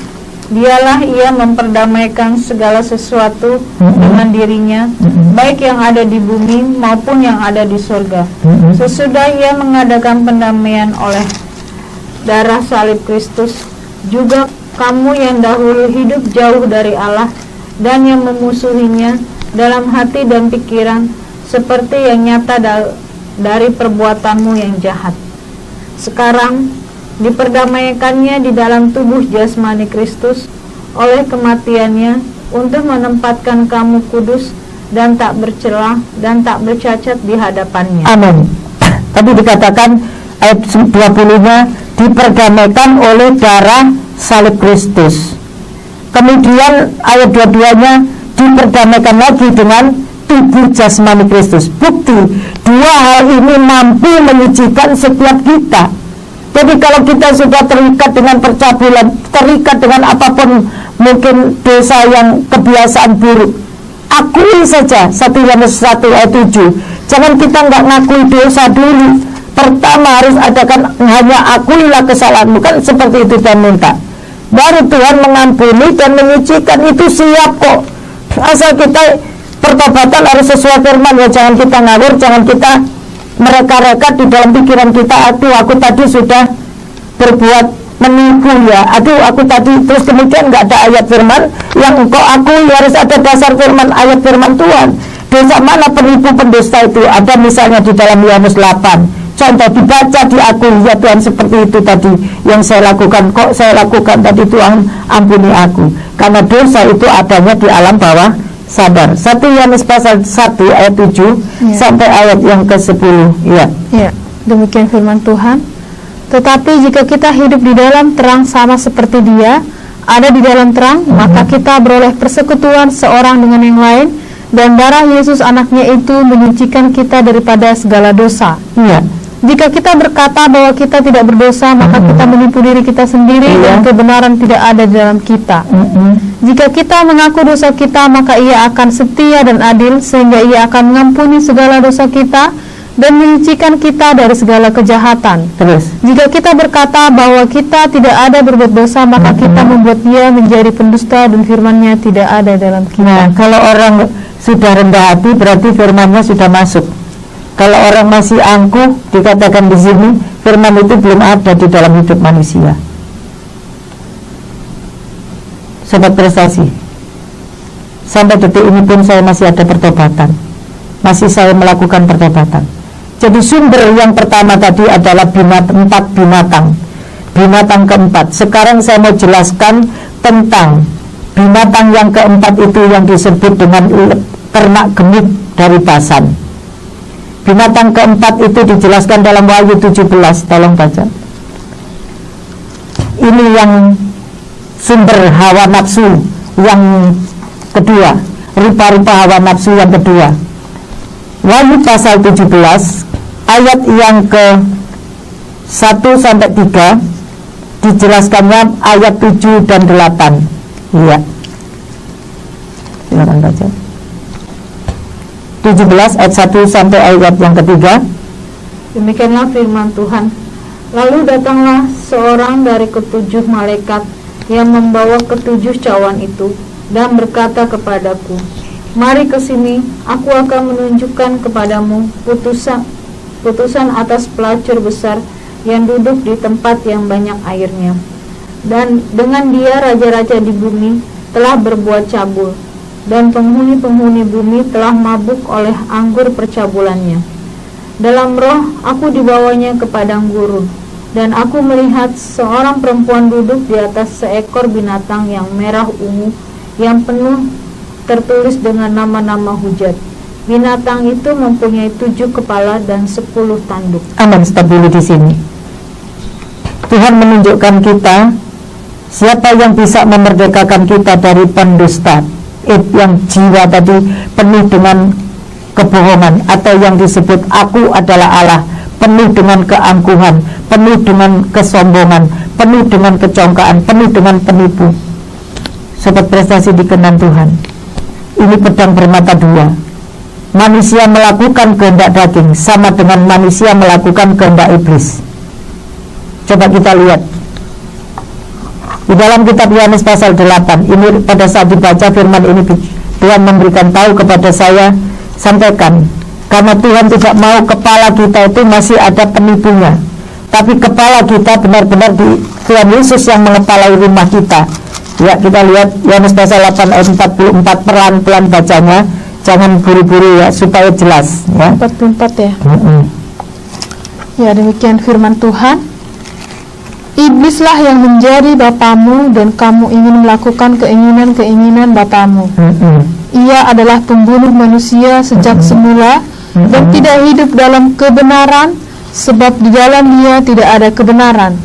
Dialah Ia memperdamaikan segala sesuatu dengan dirinya, baik yang ada di bumi maupun yang ada di surga. Sesudah Ia mengadakan pendamaian oleh darah salib Kristus, juga kamu yang dahulu hidup jauh dari Allah dan yang memusuhinya dalam hati dan pikiran, seperti yang nyata dari perbuatanmu yang jahat, sekarang diperdamaikannya di dalam tubuh jasmani Kristus oleh kematiannya, untuk menempatkan kamu kudus dan tak bercela dan tak bercacat di hadapannya. Amin. Tadi dikatakan ayat 20-nya diperdamaikan oleh darah salib Kristus. Kemudian ayat 22-nya diperdamaikan lagi dengan tubuh jasmani Kristus. Bukti dua hal ini mampu menyucikan setiap kita. Jadi kalau kita sudah terikat dengan percabulan, terikat dengan apapun mungkin dosa yang kebiasaan buruk, akui saja 1 Yohanes 1 ayat 7. Jangan kita nggak ngakui dosa dulu. Pertama harus adakan hanya akuilah kesalahanmu, kan seperti itu Tuhan minta. Baru Tuhan mengampuni dan menyucikan, itu siap kok. Asal kita pertobatan harus sesuai firman ya, jangan kita ngawur, jangan kita mereka-reka di dalam pikiran kita, aduh aku tadi sudah berbuat menipu ya, aduh aku tadi, terus kemudian nggak ada ayat firman yang engkau akui, harus ada dasar firman, ayat firman Tuhan. Dosa mana penipu pendusta itu? Ada misalnya di dalam Yohanes 8, contoh dibaca, diakui, ya Tuhan seperti itu tadi yang saya lakukan, kok saya lakukan tadi, Tuhan ampuni aku, karena dosa itu adanya di alam bawah sadar. 1 Yohanes pasal 1 ayat 7 sampai ayat yang ke-10. Ya, demikian firman Tuhan. Tetapi jika kita hidup di dalam terang sama seperti Dia ada di dalam terang, maka kita beroleh persekutuan seorang dengan yang lain, dan darah Yesus anaknya itu menyucikan kita daripada segala dosa. Jika kita berkata bahwa kita tidak berdosa, maka kita menipu diri kita sendiri, dan kebenaran tidak ada di dalam kita. Jika kita mengaku dosa kita, maka Ia akan setia dan adil, sehingga Ia akan mengampuni segala dosa kita dan menyucikan kita dari segala kejahatan. Jika kita berkata bahwa kita tidak ada berbuat dosa, maka kita membuat Dia menjadi pendusta, dan firman-Nya tidak ada dalam kita. Nah, kalau orang sudah rendah hati, berarti firman-Nya sudah masuk. Kalau orang masih angkuh, dikatakan di sini, firman itu belum ada di dalam hidup manusia. Sobat prestasi, sampai detik ini pun saya masih ada pertobatan, masih saya melakukan pertobatan. Jadi sumber yang pertama tadi adalah binatang keempat. Sekarang saya mau jelaskan tentang binatang yang keempat itu, yang disebut dengan ternak gemuk dari Basan. Binatang keempat itu dijelaskan dalam Wahyu 17, tolong baca. Ini yang sumber hawa nafsu yang kedua, rupa-rupa hawa nafsu yang kedua. Wahyu pasal 17 ayat yang ke 1 sampai 3 dijelaskannya ayat 7 dan 8. Iya. Silakan baca. 17 ayat 1 sampai ayat yang ketiga. Demikianlah firman Tuhan. Lalu datanglah seorang dari ketujuh malaikat yang membawa ketujuh cawan itu, dan berkata kepadaku, mari ke sini, aku akan menunjukkan kepadamu putusan atas pelacur besar yang duduk di tempat yang banyak airnya. Dan dengan dia raja-raja di bumi telah berbuat cabul, dan penghuni-penghuni bumi telah mabuk oleh anggur percabulannya. Dalam roh aku dibawanya ke padang gurun, dan aku melihat seorang perempuan duduk di atas seekor binatang yang merah ungu, yang penuh tertulis dengan nama-nama hujat. Binatang itu mempunyai 7 kepala dan 10 tanduk. Aman, stop dulu di sini. Tuhan menunjukkan kita siapa yang bisa memerdekakan kita dari pendusta, yang jiwa tadi penuh dengan kebohongan, atau yang disebut aku adalah Allah, penuh dengan keangkuhan, penuh dengan kesombongan, penuh dengan kecongkaan, penuh dengan penipu. Sobat prestasi dikenan Tuhan, ini pedang bermata dua. Manusia melakukan kehendak daging sama dengan manusia melakukan kehendak iblis. Coba kita lihat di dalam kitab Yohanes pasal 8. Ini pada saat dibaca firman ini, Tuhan memberikan tahu kepada saya, sampaikan, karena Tuhan tidak mau kepala kita itu masih ada penipunya, tapi kepala kita benar-benar di Tuhan Yesus yang mengepalai rumah kita. Ya, kita lihat Yohanes pasal 8 ayat 44, pelan-pelan bacanya, jangan buru-buru ya, supaya jelas ya. 44 ya. Ya, demikian firman Tuhan. Iblislah yang menjadi bapamu, dan kamu ingin melakukan keinginan-keinginan bapamu. Ia adalah pembunuh manusia sejak semula, dan tidak hidup dalam kebenaran, sebab di dalam dia tidak ada kebenaran.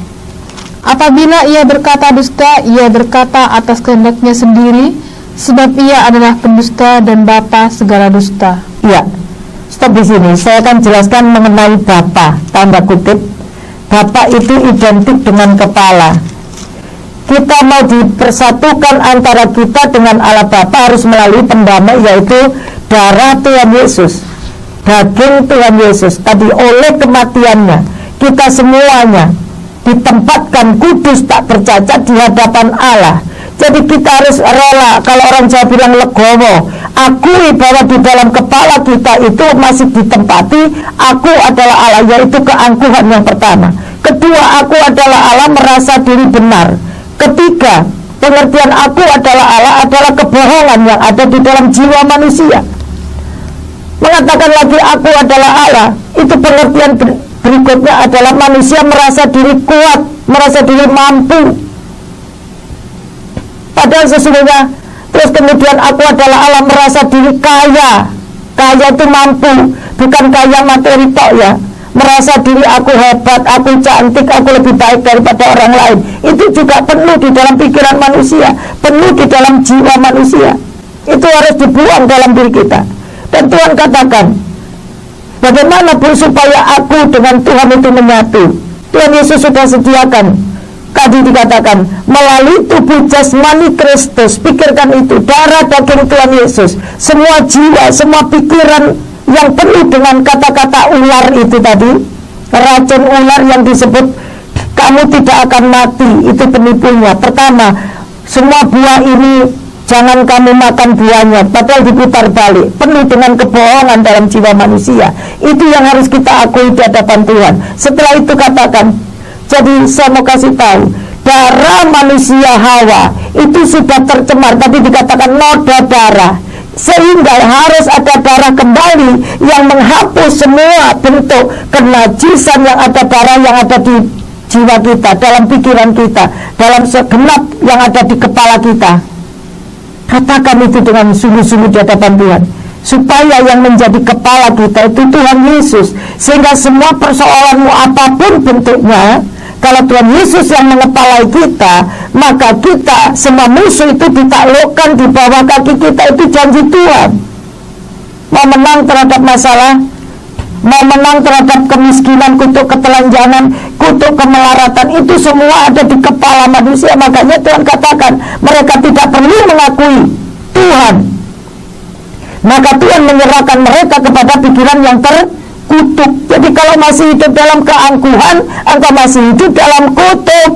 Apabila ia berkata dusta, ia berkata atas kehendaknya sendiri, sebab ia adalah pendusta dan bapa segala dusta. Ya, stop di sini. Saya akan jelaskan mengenai bapa, tanda kutip. Bapa itu identik dengan kepala. Kita mau dipersatukan antara kita dengan Allah Bapa harus melalui pendamai, yaitu darah Tuhan Yesus, daging Tuhan Yesus. Tadi oleh kematiannya kita semuanya ditempatkan kudus tak bercacat di hadapan Allah. Jadi kita harus rela, kalau orang Jawa bilang legowo, akui bahwa di dalam kepala kita itu masih ditempati aku adalah Allah, yaitu keangkuhan yang pertama. Kedua, aku adalah Allah, merasa diri benar. Ketiga, pengertian aku adalah Allah adalah kebohongan yang ada di dalam jiwa manusia. Mengatakan lagi aku adalah Allah, itu pengertian Berikutnya adalah manusia merasa diri kuat, merasa diri mampu. Padahal sesungguhnya, terus kemudian aku adalah Allah, merasa diri kaya. Kaya itu mampu, bukan kaya materi tok ya. Merasa diri aku hebat, aku cantik, aku lebih baik daripada orang lain. Itu juga penuh di dalam pikiran manusia, penuh di dalam jiwa manusia. Itu harus dibuang dalam diri kita. Dan Tuhan katakan, bagaimana pun supaya aku dengan Tuhan itu menyatu. Tuhan Yesus sudah sediakan. Tadi dikatakan, melalui tubuh jasmani Kristus. Pikirkan itu, darah daging Tuhan Yesus. Semua jiwa, semua pikiran yang penuh dengan kata-kata ular itu tadi, racun ular yang disebut kamu tidak akan mati, itu penipunya. Pertama, semua buah ini jangan kamu makan buahnya, padahal diputar balik, penuh dengan kebohongan dalam jiwa manusia. Itu yang harus kita akui di hadapan Tuhan. Setelah itu katakan, jadi saya mau kasih tahu, darah manusia Hawa itu sudah tercemar, tadi dikatakan noda darah, sehingga harus ada darah kembali yang menghapus semua bentuk kenajisan yang ada, darah yang ada di jiwa kita, dalam pikiran kita, dalam segenap yang ada di kepala kita. Katakan itu dengan sungguh-sungguh di hadapan Tuhan, supaya yang menjadi kepala kita itu Tuhan Yesus, sehingga semua persoalanmu apapun bentuknya, kalau Tuhan Yesus yang mengepalai kita, maka kita, semua musuh itu ditaklukkan di bawah kaki kita. Itu janji Tuhan. Mau menang terhadap masalah, mau menang terhadap kemiskinan, kutuk ketelanjangan, kutuk kemelaratan, itu semua ada di kepala manusia. Makanya Tuhan katakan, mereka tidak perlu mengakui Tuhan, maka Tuhan menyerahkan mereka kepada pikiran yang terkutuk. Jadi kalau masih hidup dalam keangkuhan, engkau masih hidup dalam kutuk.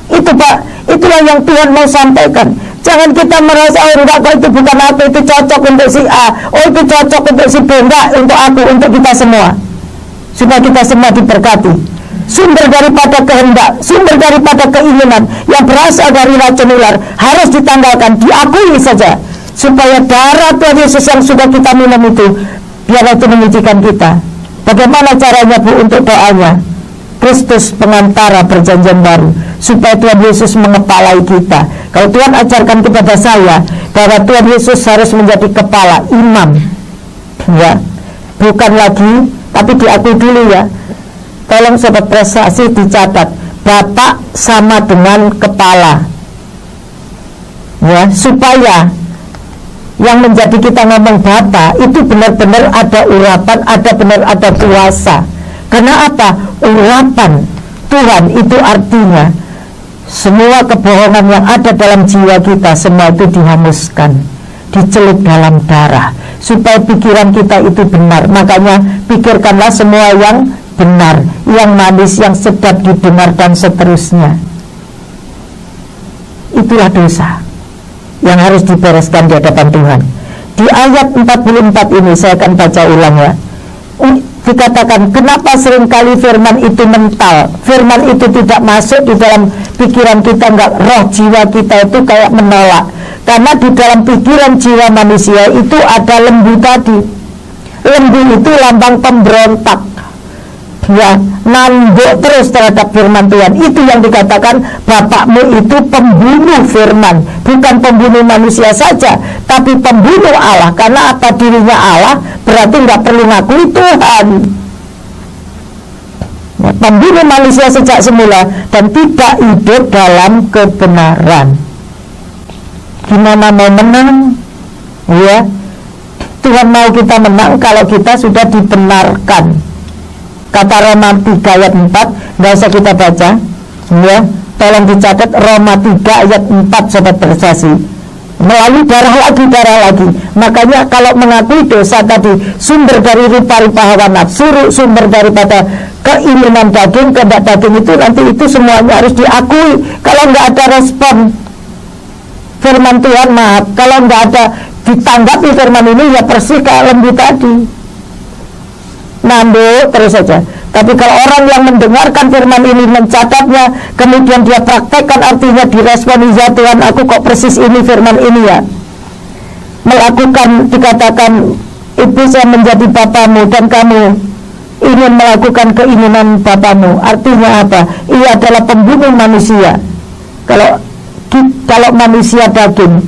Itu Pak, itulah yang Tuhan mau sampaikan. Jangan kita merasa, oh enggak, kok itu bukan aku, itu cocok untuk si A, oh itu cocok untuk si B. Enggak, untuk aku, untuk kita semua, supaya kita semua diberkati. Sumber daripada kehendak, sumber daripada keinginan yang berasal dari racun ular harus ditanggalkan, diakui saja, supaya darah Tuhan Yesus yang sudah kita minum itu, biarlah itu menyucikan kita. Bagaimana caranya Bu untuk doanya? Kristus pengantara perjanjian baru, supaya Tuhan Yesus mengepalai kita. Kalau Tuhan ajarkan kepada saya bahwa Tuhan Yesus harus menjadi kepala, imam, ya, bukan lagi, tapi diakui dulu ya. Tolong sobat prestasi dicatat, Bapak sama dengan kepala, ya, supaya yang menjadi kita ngomong Bapak itu benar-benar ada urapan, ada benar ada kuasa. Karena apa? Urapan Tuhan itu artinya semua kebohongan yang ada dalam jiwa kita, semua itu dihanguskan, dicelup dalam darah, supaya pikiran kita itu benar. Makanya pikirkanlah semua yang benar, yang manis, yang sedap didengar, dan seterusnya. Itulah dosa yang harus dibereskan di hadapan Tuhan. Di ayat 44 ini saya akan baca ulang ya. Dikatakan, kenapa seringkali firman itu mental, firman itu tidak masuk di dalam pikiran kita, enggak, roh jiwa kita itu kayak menolak. Karena di dalam pikiran jiwa manusia itu ada lembu tadi. Lembu itu lambang pemberontak, ya, nanduk terus terhadap firman Tuhan. Itu yang dikatakan bapakmu itu pembunuh firman, bukan pembunuh manusia saja, tapi pembunuh Allah. Karena apa? Dirinya Allah, berarti nggak perlu ngakui Tuhan, ya, pembunuh manusia sejak semula dan tidak hidup dalam kebenaran. Gimana mau menang? Ya, Tuhan mau kita menang kalau kita sudah dibenarkan. Kata Roma 3 ayat 4, nggak usah kita baca, ya, tolong dicatat Roma 3 ayat 4 sobat prestasi. Melalui darah lagi. Makanya kalau mengakui dosa tadi, sumber dari rupa-rupa hawa nafsu, sumber daripada keinginan daging, kehendak daging itu, nanti itu semuanya harus diakui. Kalau nggak ada respon firman Tuhan, maaf, kalau nggak ada ditanggapi firman ini, ya persis kayak lembu tadi, nanduk terus saja. Tapi kalau orang yang mendengarkan firman ini, mencatatnya, kemudian dia praktekkan, artinya diresponi, ya Tuhan, aku kok persis ini firman ini ya, melakukan, dikatakan ibu saya menjadi bapamu dan kamu ingin melakukan keinginan bapamu. Artinya apa? Ia adalah pembunuh manusia. Kalau manusia daging,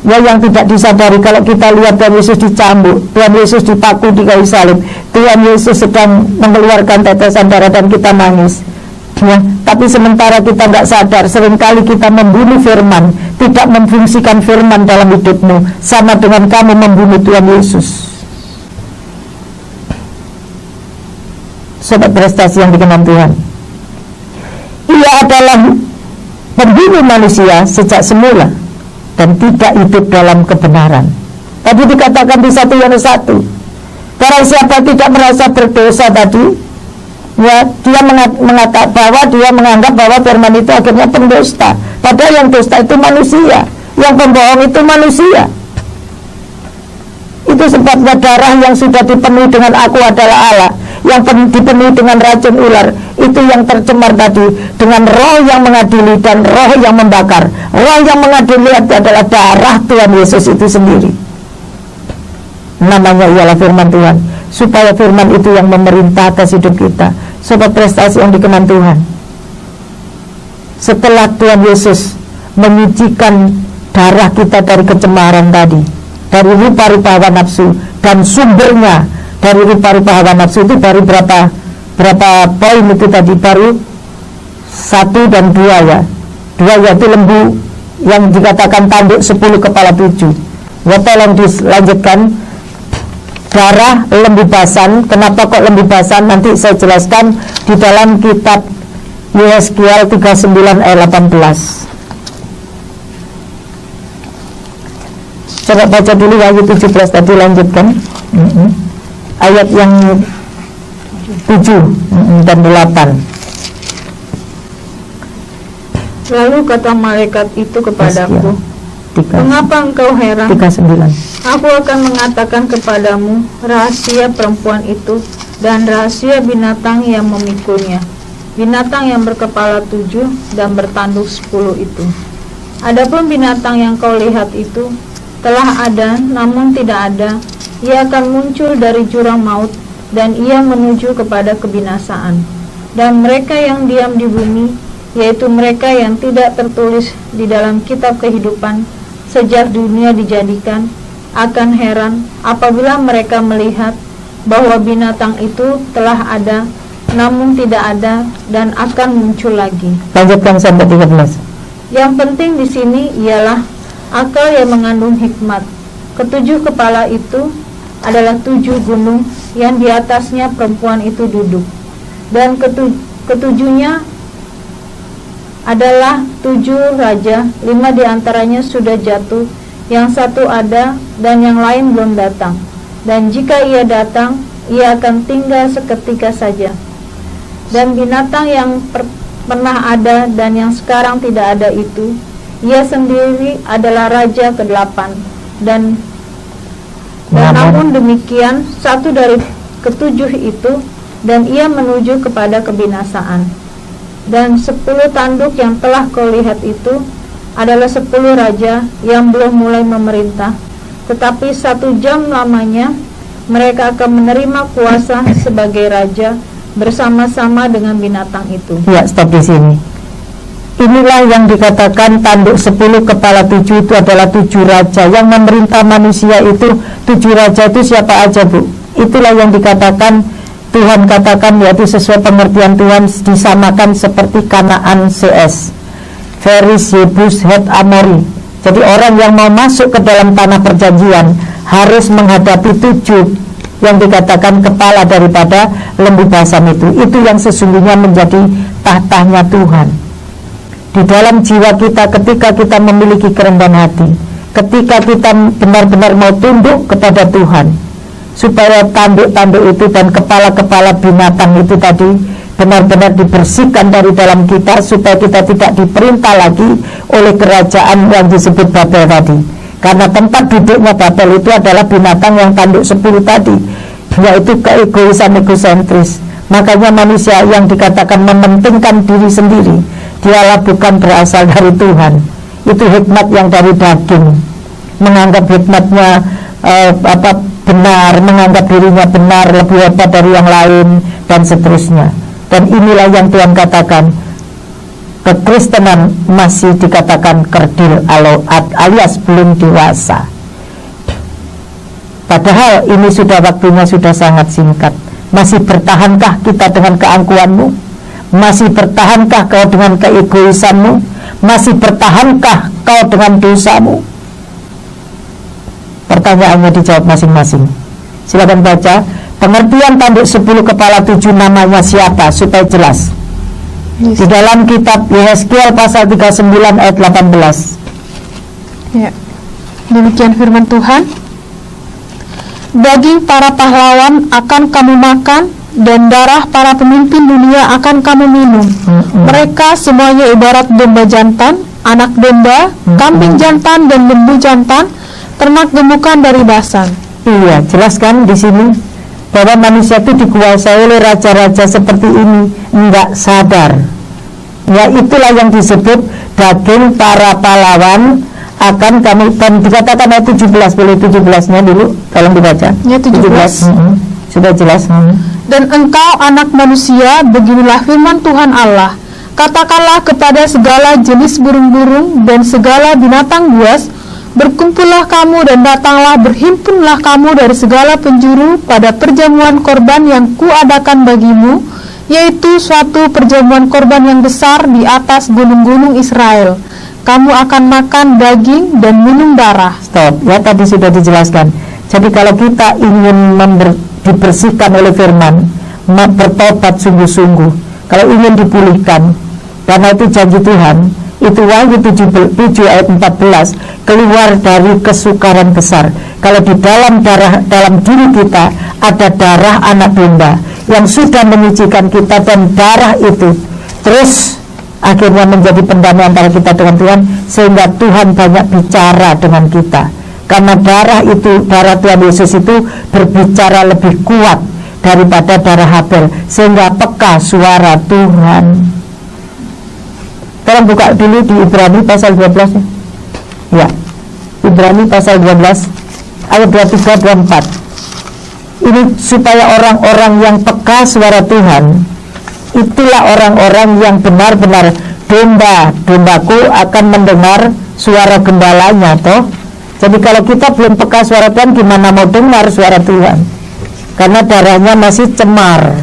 ya, yang tidak disadari, kalau kita lihat Tuhan Yesus dicambuk, Tuhan Yesus dipaku di kayu salib, Tuhan Yesus sedang mengeluarkan tetesan darah dan kita nangis, ya. Tapi sementara kita nggak sadar, seringkali kita membunuh firman, tidak memfungsikan firman dalam hidupmu, sama dengan kamu membunuh Tuhan Yesus. Sobat prestasi yang dikenan Tuhan, ia adalah pembunuh manusia sejak semula dan tidak hidup dalam kebenaran. Tadi dikatakan di 1 Yohanes 1, barang siapa tidak merasa berdosa tadi, ya, dia menganggap bahwa firman itu akhirnya pendusta. Padahal yang dusta itu manusia, yang pembohong itu manusia. Itu sebabnya darah yang sudah dipenuhi dengan aku adalah Allah, yang dipenuhi dengan racun ular, itu yang tercemar tadi dengan roh yang mengadili dan roh yang membakar. Roh yang mengadili adalah darah Tuhan Yesus itu sendiri. Namanya ialah firman Tuhan, supaya firman itu yang memerintah atas hidup kita. Sobat prestasi yang dikenan Tuhan, setelah Tuhan Yesus menyucikan darah kita dari kecemaran tadi, dari rupa-rupa hawa nafsu, dan sumbernya dari rupa-rupa hawa nafsu itu baru berapa poin itu tadi, baru 1 dan 2, ya. 2 yaitu lembu yang dikatakan tanduk 10 kepala 7. Ya, tolong dilanjutkan. Darah lembu basan, kenapa kok lembu basan? Nanti saya jelaskan di dalam kitab Yeskiel 39 ayat 18. Coba baca dulu Wahyu 17 tadi, lanjutkan. Ayat yang 7 dan 8. Lalu kata malaikat itu kepadaku, mengapa engkau heran? 39. Aku akan mengatakan kepadamu rahasia perempuan itu dan rahasia binatang yang memikulnya, binatang yang berkepala 7 dan bertanduk 10 itu. Adapun binatang yang kau lihat itu telah ada, namun tidak ada. Ia akan muncul dari jurang maut, dan ia menuju kepada kebinasaan. Dan mereka yang diam di bumi, yaitu mereka yang tidak tertulis di dalam kitab kehidupan sejak dunia dijadikan, akan heran apabila mereka melihat bahwa binatang itu telah ada, namun tidak ada, dan akan muncul lagi. Lanjutkan sampai 13. Yang penting di sini ialah akal yang mengandung hikmat. Ketujuh kepala itu adalah 7 gunung yang di atasnya perempuan itu duduk, dan ketujuhnya adalah 7 raja. 5 diantaranya sudah jatuh, yang 1 ada, dan yang lain belum datang. Dan jika ia datang, ia akan tinggal seketika saja. Dan binatang yang pernah ada dan yang sekarang tidak ada itu, ia sendiri adalah raja ke-8. Dan namun demikian, 1 dari ke-7 itu, dan ia menuju kepada kebinasaan. Dan 10 tanduk yang telah kau lihat itu adalah 10 raja yang belum mulai memerintah, tetapi 1 jam lamanya mereka akan menerima kuasa sebagai raja bersama-sama dengan binatang itu. Ya, stop di sini. Inilah yang dikatakan tanduk 10 kepala 7 itu adalah 7 raja yang memerintah manusia itu. 7 raja itu siapa aja, Bu? Itulah yang dikatakan, Tuhan katakan, yaitu sesuai pengertian Tuhan, disamakan seperti Kanaan CS, Feris, Yebus, Het, Amori. Jadi orang yang mau masuk ke dalam tanah perjanjian harus menghadapi 7 yang dikatakan kepala daripada lembu basam itu. Itu yang sesungguhnya menjadi tahtanya Tuhan di dalam jiwa kita ketika kita memiliki kerendahan hati, ketika kita benar-benar mau tunduk kepada Tuhan, supaya tanduk-tanduk itu dan kepala-kepala binatang itu tadi benar-benar dibersihkan dari dalam kita, supaya kita tidak diperintah lagi oleh kerajaan yang disebut Babel tadi. Karena tempat duduknya Babel itu adalah binatang yang tanduk 10 tadi, yaitu keegoisan, egosentris. Makanya manusia yang dikatakan mementingkan diri sendiri, dialah bukan berasal dari Tuhan. Itu hikmat yang dari daging, menganggap hikmatnya benar, menganggap dirinya benar, lebih hebat dari yang lain, dan seterusnya. Dan inilah yang Tuhan katakan, kekristenan masih dikatakan kerdil alias belum dewasa. Padahal ini sudah waktunya sudah sangat singkat. Masih bertahankah kita dengan keangkuhanmu? Masih bertahankah kau dengan keegoisanmu? Masih bertahankah kau dengan dosamu? Pertanyaannya dijawab masing-masing. Silakan baca pengertian tanduk 10 kepala 7 namanya siapa supaya jelas. Di dalam kitab Yehezkiel pasal 39 ayat 18. Ya. Demikian firman Tuhan. Daging para pahlawan akan kamu makan, dan darah para pemimpin dunia akan kamu minum. Mereka semuanya ibarat domba jantan, anak domba, kambing jantan, dan lembu jantan, ternak gemukan dari basan. Iya, jelaskan di sini bahwa manusia itu dikuasai oleh raja-raja seperti ini, enggak sadar. Ya, itulah yang disebut daging para pahlawan akan kami, dan dikatakan ayat 17, boleh 17-nya dulu, tolong dibaca. Ya, 17. Sudah jelas. Dan engkau anak manusia, beginilah firman Tuhan Allah, katakanlah kepada segala jenis burung-burung dan segala binatang buas, berkumpullah kamu dan datanglah, berhimpunlah kamu dari segala penjuru pada perjamuan korban yang kuadakan bagimu, yaitu suatu perjamuan korban yang besar di atas gunung-gunung Israel. Kamu akan makan daging dan minum darah. Stop, ya, tadi sudah dijelaskan. Jadi kalau kita ingin dibersihkan oleh firman, bertobat sungguh-sungguh, kalau ingin dipulihkan, karena itu janji Tuhan, itu Wahyu 7 ayat 14, keluar dari kesukaran besar. Kalau di dalam diri kita ada darah anak domba yang sudah menyucikan kita, dan darah itu terus akhirnya menjadi pendamai antara kita dengan Tuhan, sehingga Tuhan banyak bicara dengan kita. Karena darah Tuhan Yesus itu berbicara lebih kuat daripada darah Habel, sehingga peka suara Tuhan. Tolong buka dulu di Ibrani pasal 12 ya. Ibrani pasal 12 ayat 23 dan 24. Ini supaya orang-orang yang peka suara Tuhan, itulah orang-orang yang benar-benar dombaku akan mendengar suara gembalanya, toh. Jadi kalau kita belum peka suara Tuhan, gimana mau dengar suara Tuhan? Karena darahnya masih cemar.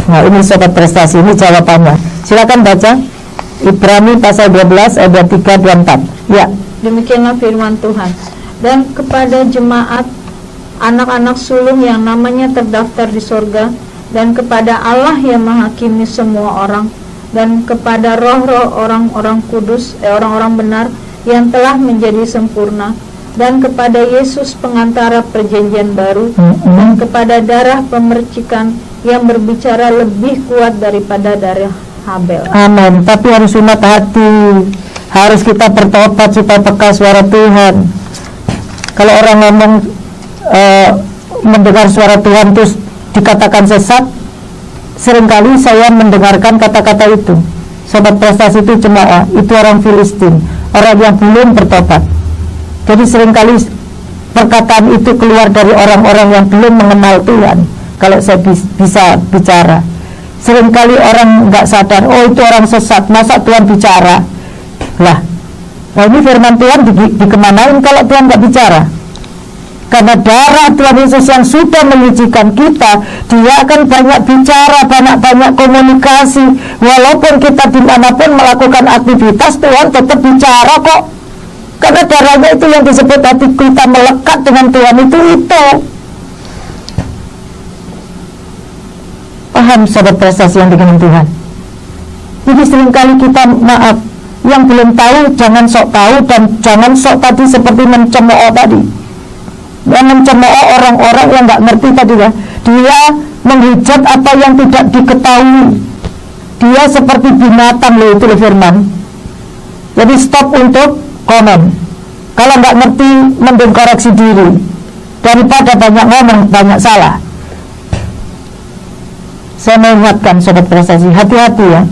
Nah, ini sobat prestasi, ini jawabannya. Silakan baca Ibrani pasal 12 ayat 3 dan 4. Ya. Demikianlah firman Tuhan. Dan kepada jemaat anak-anak sulung yang namanya terdaftar di sorga, dan kepada Allah yang menghakimi semua orang, dan kepada roh-roh orang-orang kudus, orang-orang benar yang telah menjadi sempurna, dan kepada Yesus pengantara perjanjian baru, dan kepada darah pemercikan yang berbicara lebih kuat daripada darah Habel. Amin. Tapi harus ingat hati, harus kita bertobat supaya peka suara Tuhan. Kalau orang ngomong mendengar suara Tuhan terus dikatakan sesat, seringkali saya mendengarkan kata-kata itu. Sobat prestasi itu cuma itu orang Filistin, orang yang belum bertobat. Jadi seringkali perkataan itu keluar dari orang-orang yang belum mengenal Tuhan. Kalau saya bisa bicara, seringkali orang nggak sadar, oh itu orang sesat, masa Tuhan bicara lah. Nah, ini firman Tuhan dikemanain kalau Tuhan nggak bicara? Karena darah Tuhan Yesus yang sudah menyucikan kita, Dia akan banyak bicara, banyak komunikasi. Walaupun kita dimanapun melakukan aktivitas, Tuhan tetap bicara kok. Karena darahnya itu yang disebut hati kita melekat dengan Tuhan itu. Paham sobat prestasi yang dengan Tuhan? Jadi seringkali kita yang belum tahu jangan sok tahu, dan jangan sok tadi seperti mencemooh tadi. Yang mencemooh orang-orang yang nggak ngerti tadi ya. Dia menghujat apa yang tidak diketahui. Dia seperti binatang loh, itu firman. Jadi stop untuk komen. Kalau nggak ngerti, mending koreksi diri daripada banyak ngomong, banyak salah. Saya mengingatkan sobat prestasi, hati-hati ya.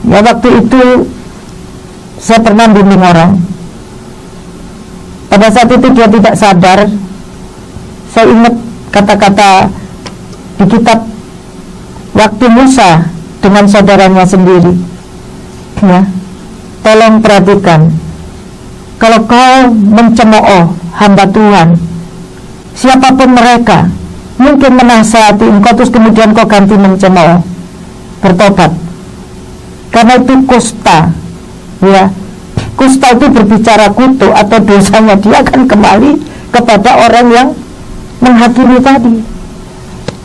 Ya, waktu itu saya pernah bimbing orang. Pada saat itu dia tidak sadar Saya ingat kata-kata di kitab waktu Musa dengan saudaranya sendiri, ya. Tolong perhatikan, kalau kau mencemooh hamba Tuhan, siapapun mereka, mungkin menasihati engkau terus kemudian kau ganti mencemooh, bertobat, karena itu kusta, ya. Kusta itu berbicara kutuk atau dosanya dia akan kembali kepada orang yang menghakimi tadi.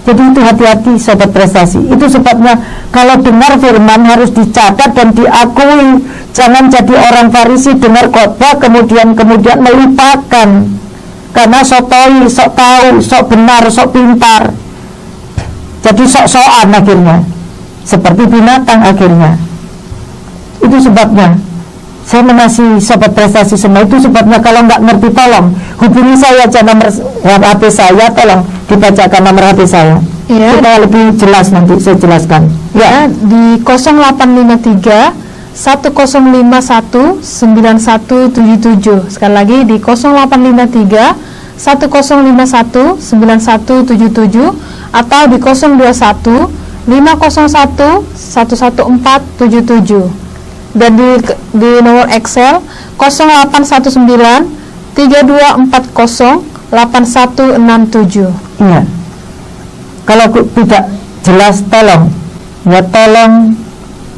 Jadi itu hati-hati sobat prestasi. Itu sebabnya kalau dengar firman harus dicatat dan diakui. Jangan jadi orang Farisi dengar khotbah kemudian melupakan karena sok tahu, sok benar, sok pintar. Jadi sok-sokan akhirnya, seperti binatang akhirnya. Itu sebabnya saya mengasihi sobat prestasi semua. Itu sebabnya kalau nggak ngerti tolong hubungi saya aja, nomor HP saya, tolong dibacakan nomor HP saya. Ya. Kita lebih jelas nanti saya jelaskan. Ya, di 0853 1051 9177. Sekali lagi di 0853 1051 9177 atau di 021 501 11477. Dan di nomor Excel 0819 3240 8167. Iya. Kalau tidak jelas tolong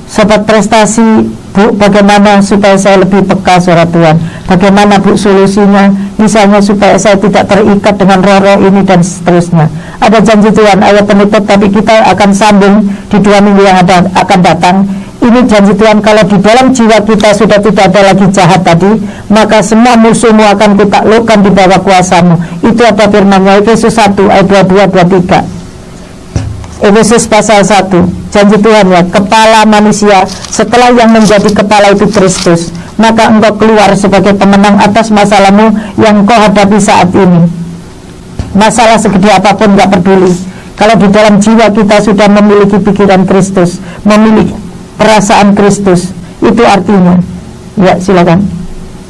sobat prestasi, Bu, bagaimana supaya saya lebih peka suara Tuhan? Bagaimana Bu solusinya? Misalnya supaya saya tidak terikat dengan roh-roh ini dan seterusnya. Ada janji Tuhan ayat penutup, tapi kita akan sambung di 2 minggu yang akan datang. Ini janji Tuhan, kalau di dalam jiwa kita sudah tidak ada lagi jahat tadi, maka semua musuhmu akan kutaklukkan di bawah kuasamu. Itu apa firman-Nya? Efesus 1 ayat 22-23. Efesus pasal 1, janji Tuhan, ya, kepala manusia setelah yang menjadi kepala itu Kristus, maka engkau keluar sebagai pemenang atas masalahmu yang kau hadapi saat ini. Masalah segede apapun gak peduli, kalau di dalam jiwa kita sudah memiliki pikiran Kristus, memiliki perasaan Kristus, itu artinya, ya silakan.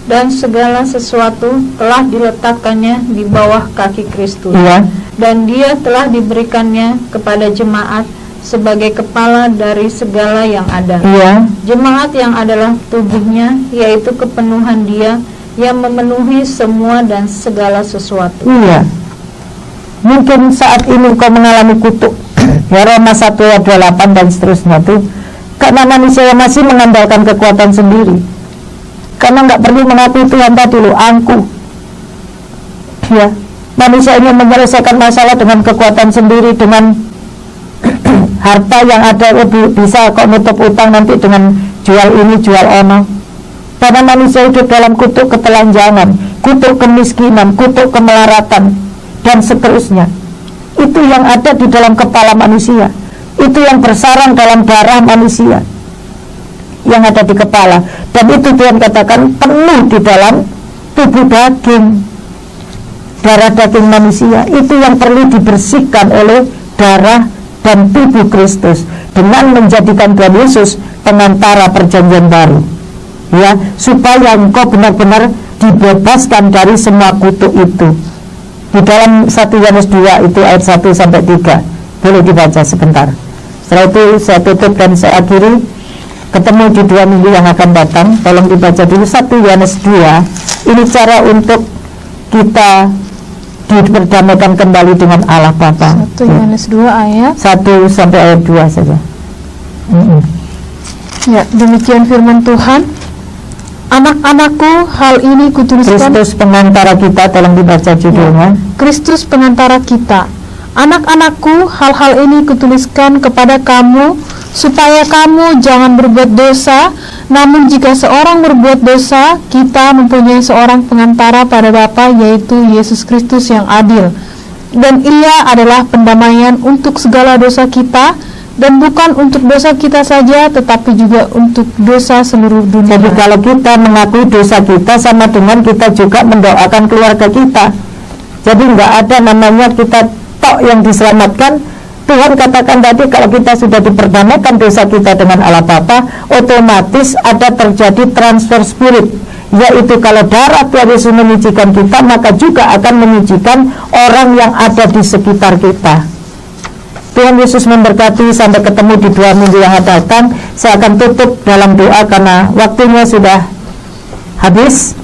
Dan segala sesuatu telah diletakkannya di bawah kaki Kristus. Iya. Dan dia telah diberikannya kepada jemaat sebagai kepala dari segala yang ada. Iya. Jemaat yang adalah tubuhnya, yaitu kepenuhan dia yang memenuhi semua dan segala sesuatu. Iya. Mungkin saat ini kau mengalami kutuk, ya, Roma 1 ayat 28 dan seterusnya tuh, karena manusia yang masih mengandalkan kekuatan sendiri, karena nggak perlu mengakui Tuhan tadi loh, angkuh, ya. Manusia ini menyelesaikan masalah dengan kekuatan sendiri, dengan harta yang ada, bisa kok nutup utang nanti dengan jual ini jual ono. Karena manusia hidup dalam kutuk ketelanjangan, kutuk kemiskinan, kutuk kemelaratan dan seterusnya. Itu yang ada di dalam kepala manusia, itu yang bersarang dalam darah manusia yang ada di kepala, dan itu Tuhan katakan penuh di dalam tubuh daging, darah daging manusia. Itu yang perlu dibersihkan oleh darah dan tubuh Kristus dengan menjadikan Tuhan Yesus pengantara perjanjian baru, ya, supaya engkau benar-benar dibebaskan dari semua kutuk itu. Di dalam 1 Yohanes 2 itu ayat 1 sampai 3, boleh dibaca sebentar. Setelah itu saya tutup dan saya akhiri. Ketemu di 2 minggu yang akan datang. Tolong dibaca dulu 1 Yohanes 2. Ini cara untuk kita diperdamaikan kembali dengan Allah Bapa. 1 Yohanes 2 ayat 1 sampai ayat 2 saja. Ya, demikian firman Tuhan. Anak-anakku, hal ini kutuliskan. Kristus pengantara kita, tolong dibaca judulnya. Kristus pengantara kita. Anak-anakku, hal-hal ini kutuliskan kepada kamu, supaya kamu jangan berbuat dosa. Namun jika seorang berbuat dosa, kita mempunyai seorang pengantara pada Bapa, yaitu Yesus Kristus yang adil. Dan Ia adalah pendamaian untuk segala dosa kita, dan bukan untuk dosa kita saja, tetapi juga untuk dosa seluruh dunia. Jadi kalau kita mengakui dosa kita, sama dengan kita juga mendoakan keluarga kita. Jadi nggak ada namanya kita tok yang diselamatkan, Tuhan katakan tadi, kalau kita sudah diperdamaikan dosa kita dengan Allah Bapa, otomatis ada terjadi transfer spirit, yaitu kalau darah Tuhan Yesus menyucikan kita, maka juga akan menyucikan orang yang ada di sekitar kita. Tuhan Yesus memberkati. Sampai ketemu di 2 minggu yang akan datang. Saya akan tutup dalam doa karena waktunya sudah habis,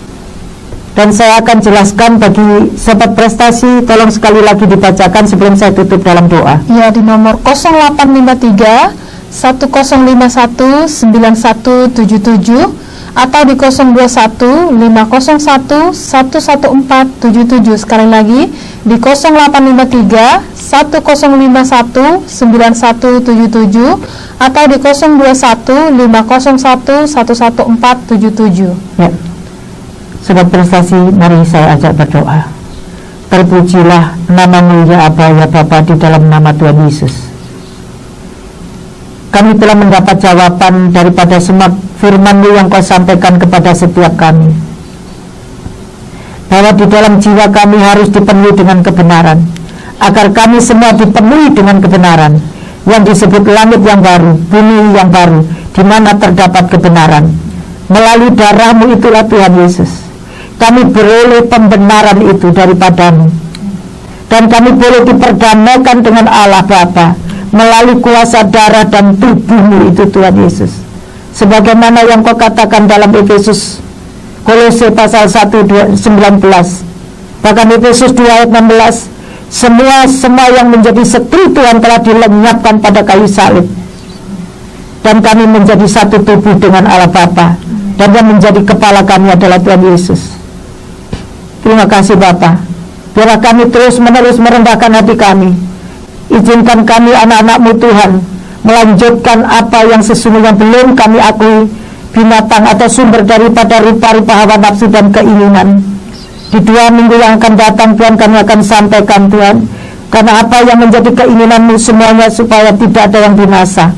dan saya akan jelaskan bagi sobat prestasi. Tolong sekali lagi dibacakan sebelum saya tutup dalam doa. Ya, di nomor 0853 1051 9177 atau di 021 501 11477. Sekali lagi di 0853 1051 9177 atau di 021 501 11477. Ya. Sobat prestasi, mari saya ajak berdoa. Terpujilah nama-Mu ya Aba ya Bapa di dalam nama Tuhan Yesus. Kami telah mendapat jawaban daripada semua firman-Mu yang Kau sampaikan kepada setiap kami, bahwa di dalam jiwa kami harus dipenuhi dengan kebenaran, agar kami semua dipenuhi dengan kebenaran yang disebut langit yang baru, bumi yang baru, di mana terdapat kebenaran. Melalui darah-Mu itulah Tuhan Yesus, kami beroleh pembenaran itu daripada-Mu, dan kami boleh diperdamaikan dengan Allah Bapa melalui kuasa darah dan tubuh-Mu itu Tuhan Yesus, sebagaimana yang Kau katakan dalam Efesus Kolose pasal 1:19, bahkan Efesus 2 ayat 16, semua yang menjadi setru Tuhan telah dilenyapkan pada kayu salib, dan kami menjadi satu tubuh dengan Allah Bapa, dan yang menjadi kepala kami adalah Tuhan Yesus. Terima kasih Bapa. Biarlah kami terus menerus merendahkan hati kami. Izinkan kami anak-anak-Mu Tuhan melanjutkan apa yang sesungguhnya belum kami akui, binatang atau sumber daripada rupa-rupa hawa nafsu dan keinginan. Di 2 minggu yang akan datang Tuhan, kami akan sampaikan Tuhan, karena apa yang menjadi keinginan-Mu semuanya supaya tidak ada yang binasa,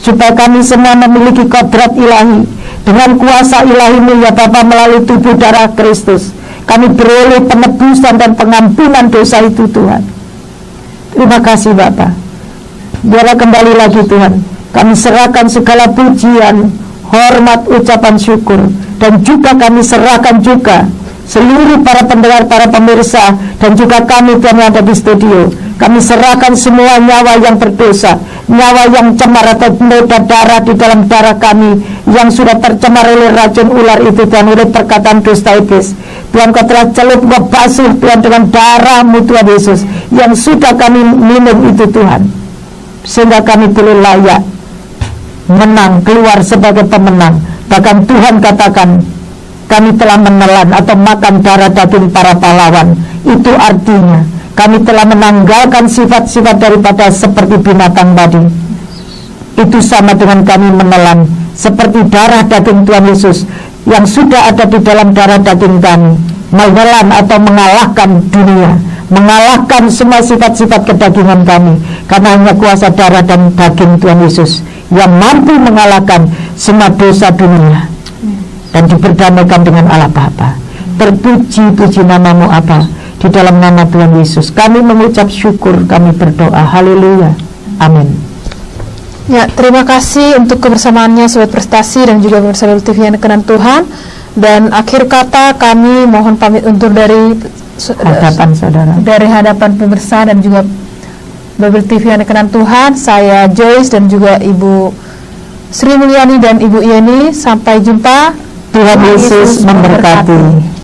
supaya kami semua memiliki kodrat ilahi dengan kuasa ilahi-Mu ya Bapa, melalui tubuh darah Kristus. Kami beroleh penebusan dan pengampunan dosa itu Tuhan. Terima kasih Bapa. Biarlah kembali lagi Tuhan, kami serahkan segala pujian, hormat, ucapan syukur, dan juga kami serahkan juga seluruh para pendengar, para pemirsa, dan juga kami Tuhan yang ada di studio. Kami serahkan semua nyawa yang berdosa, nyawa yang cemar atau noda darah di dalam darah kami yang sudah tercemar oleh racun ular itu Tuhan, oleh perkataan dusta iblis. Tuhan, Kau telah celup ngebasuh Tuhan dengan darah-Mu Tuhan Yesus yang sudah kami minum itu Tuhan, sehingga kami boleh layak menang, keluar sebagai pemenang. Bahkan Tuhan katakan kami telah menelan atau makan darah daging para pahlawan. Itu artinya kami telah menanggalkan sifat-sifat daripada seperti binatang tadi. Itu sama dengan kami menelan seperti darah daging Tuhan Yesus yang sudah ada di dalam darah daging kami, menelan atau mengalahkan dunia, mengalahkan semua sifat-sifat kedagingan kami, karena hanya kuasa darah dan daging Tuhan Yesus yang mampu mengalahkan semua dosa dunia dan diperdamaikan dengan Allah Bapa. Terpuji-puji nama-Mu apa di dalam nama Tuhan Yesus. Kami mengucap syukur, kami berdoa. Haleluya. Amin. Ya, terima kasih untuk kebersamaannya Sobat Prestasi dan juga pemirsa Babel TV yang dikenan Tuhan. Dan akhir kata kami mohon pamit undur dari hadapan saudara, dari hadapan pemirsa dan juga Babel TV yang dikenan Tuhan. Saya Joyce dan juga Ibu Sri Mulyani dan Ibu Yeni. Sampai jumpa. Tuhan Yesus memberkati.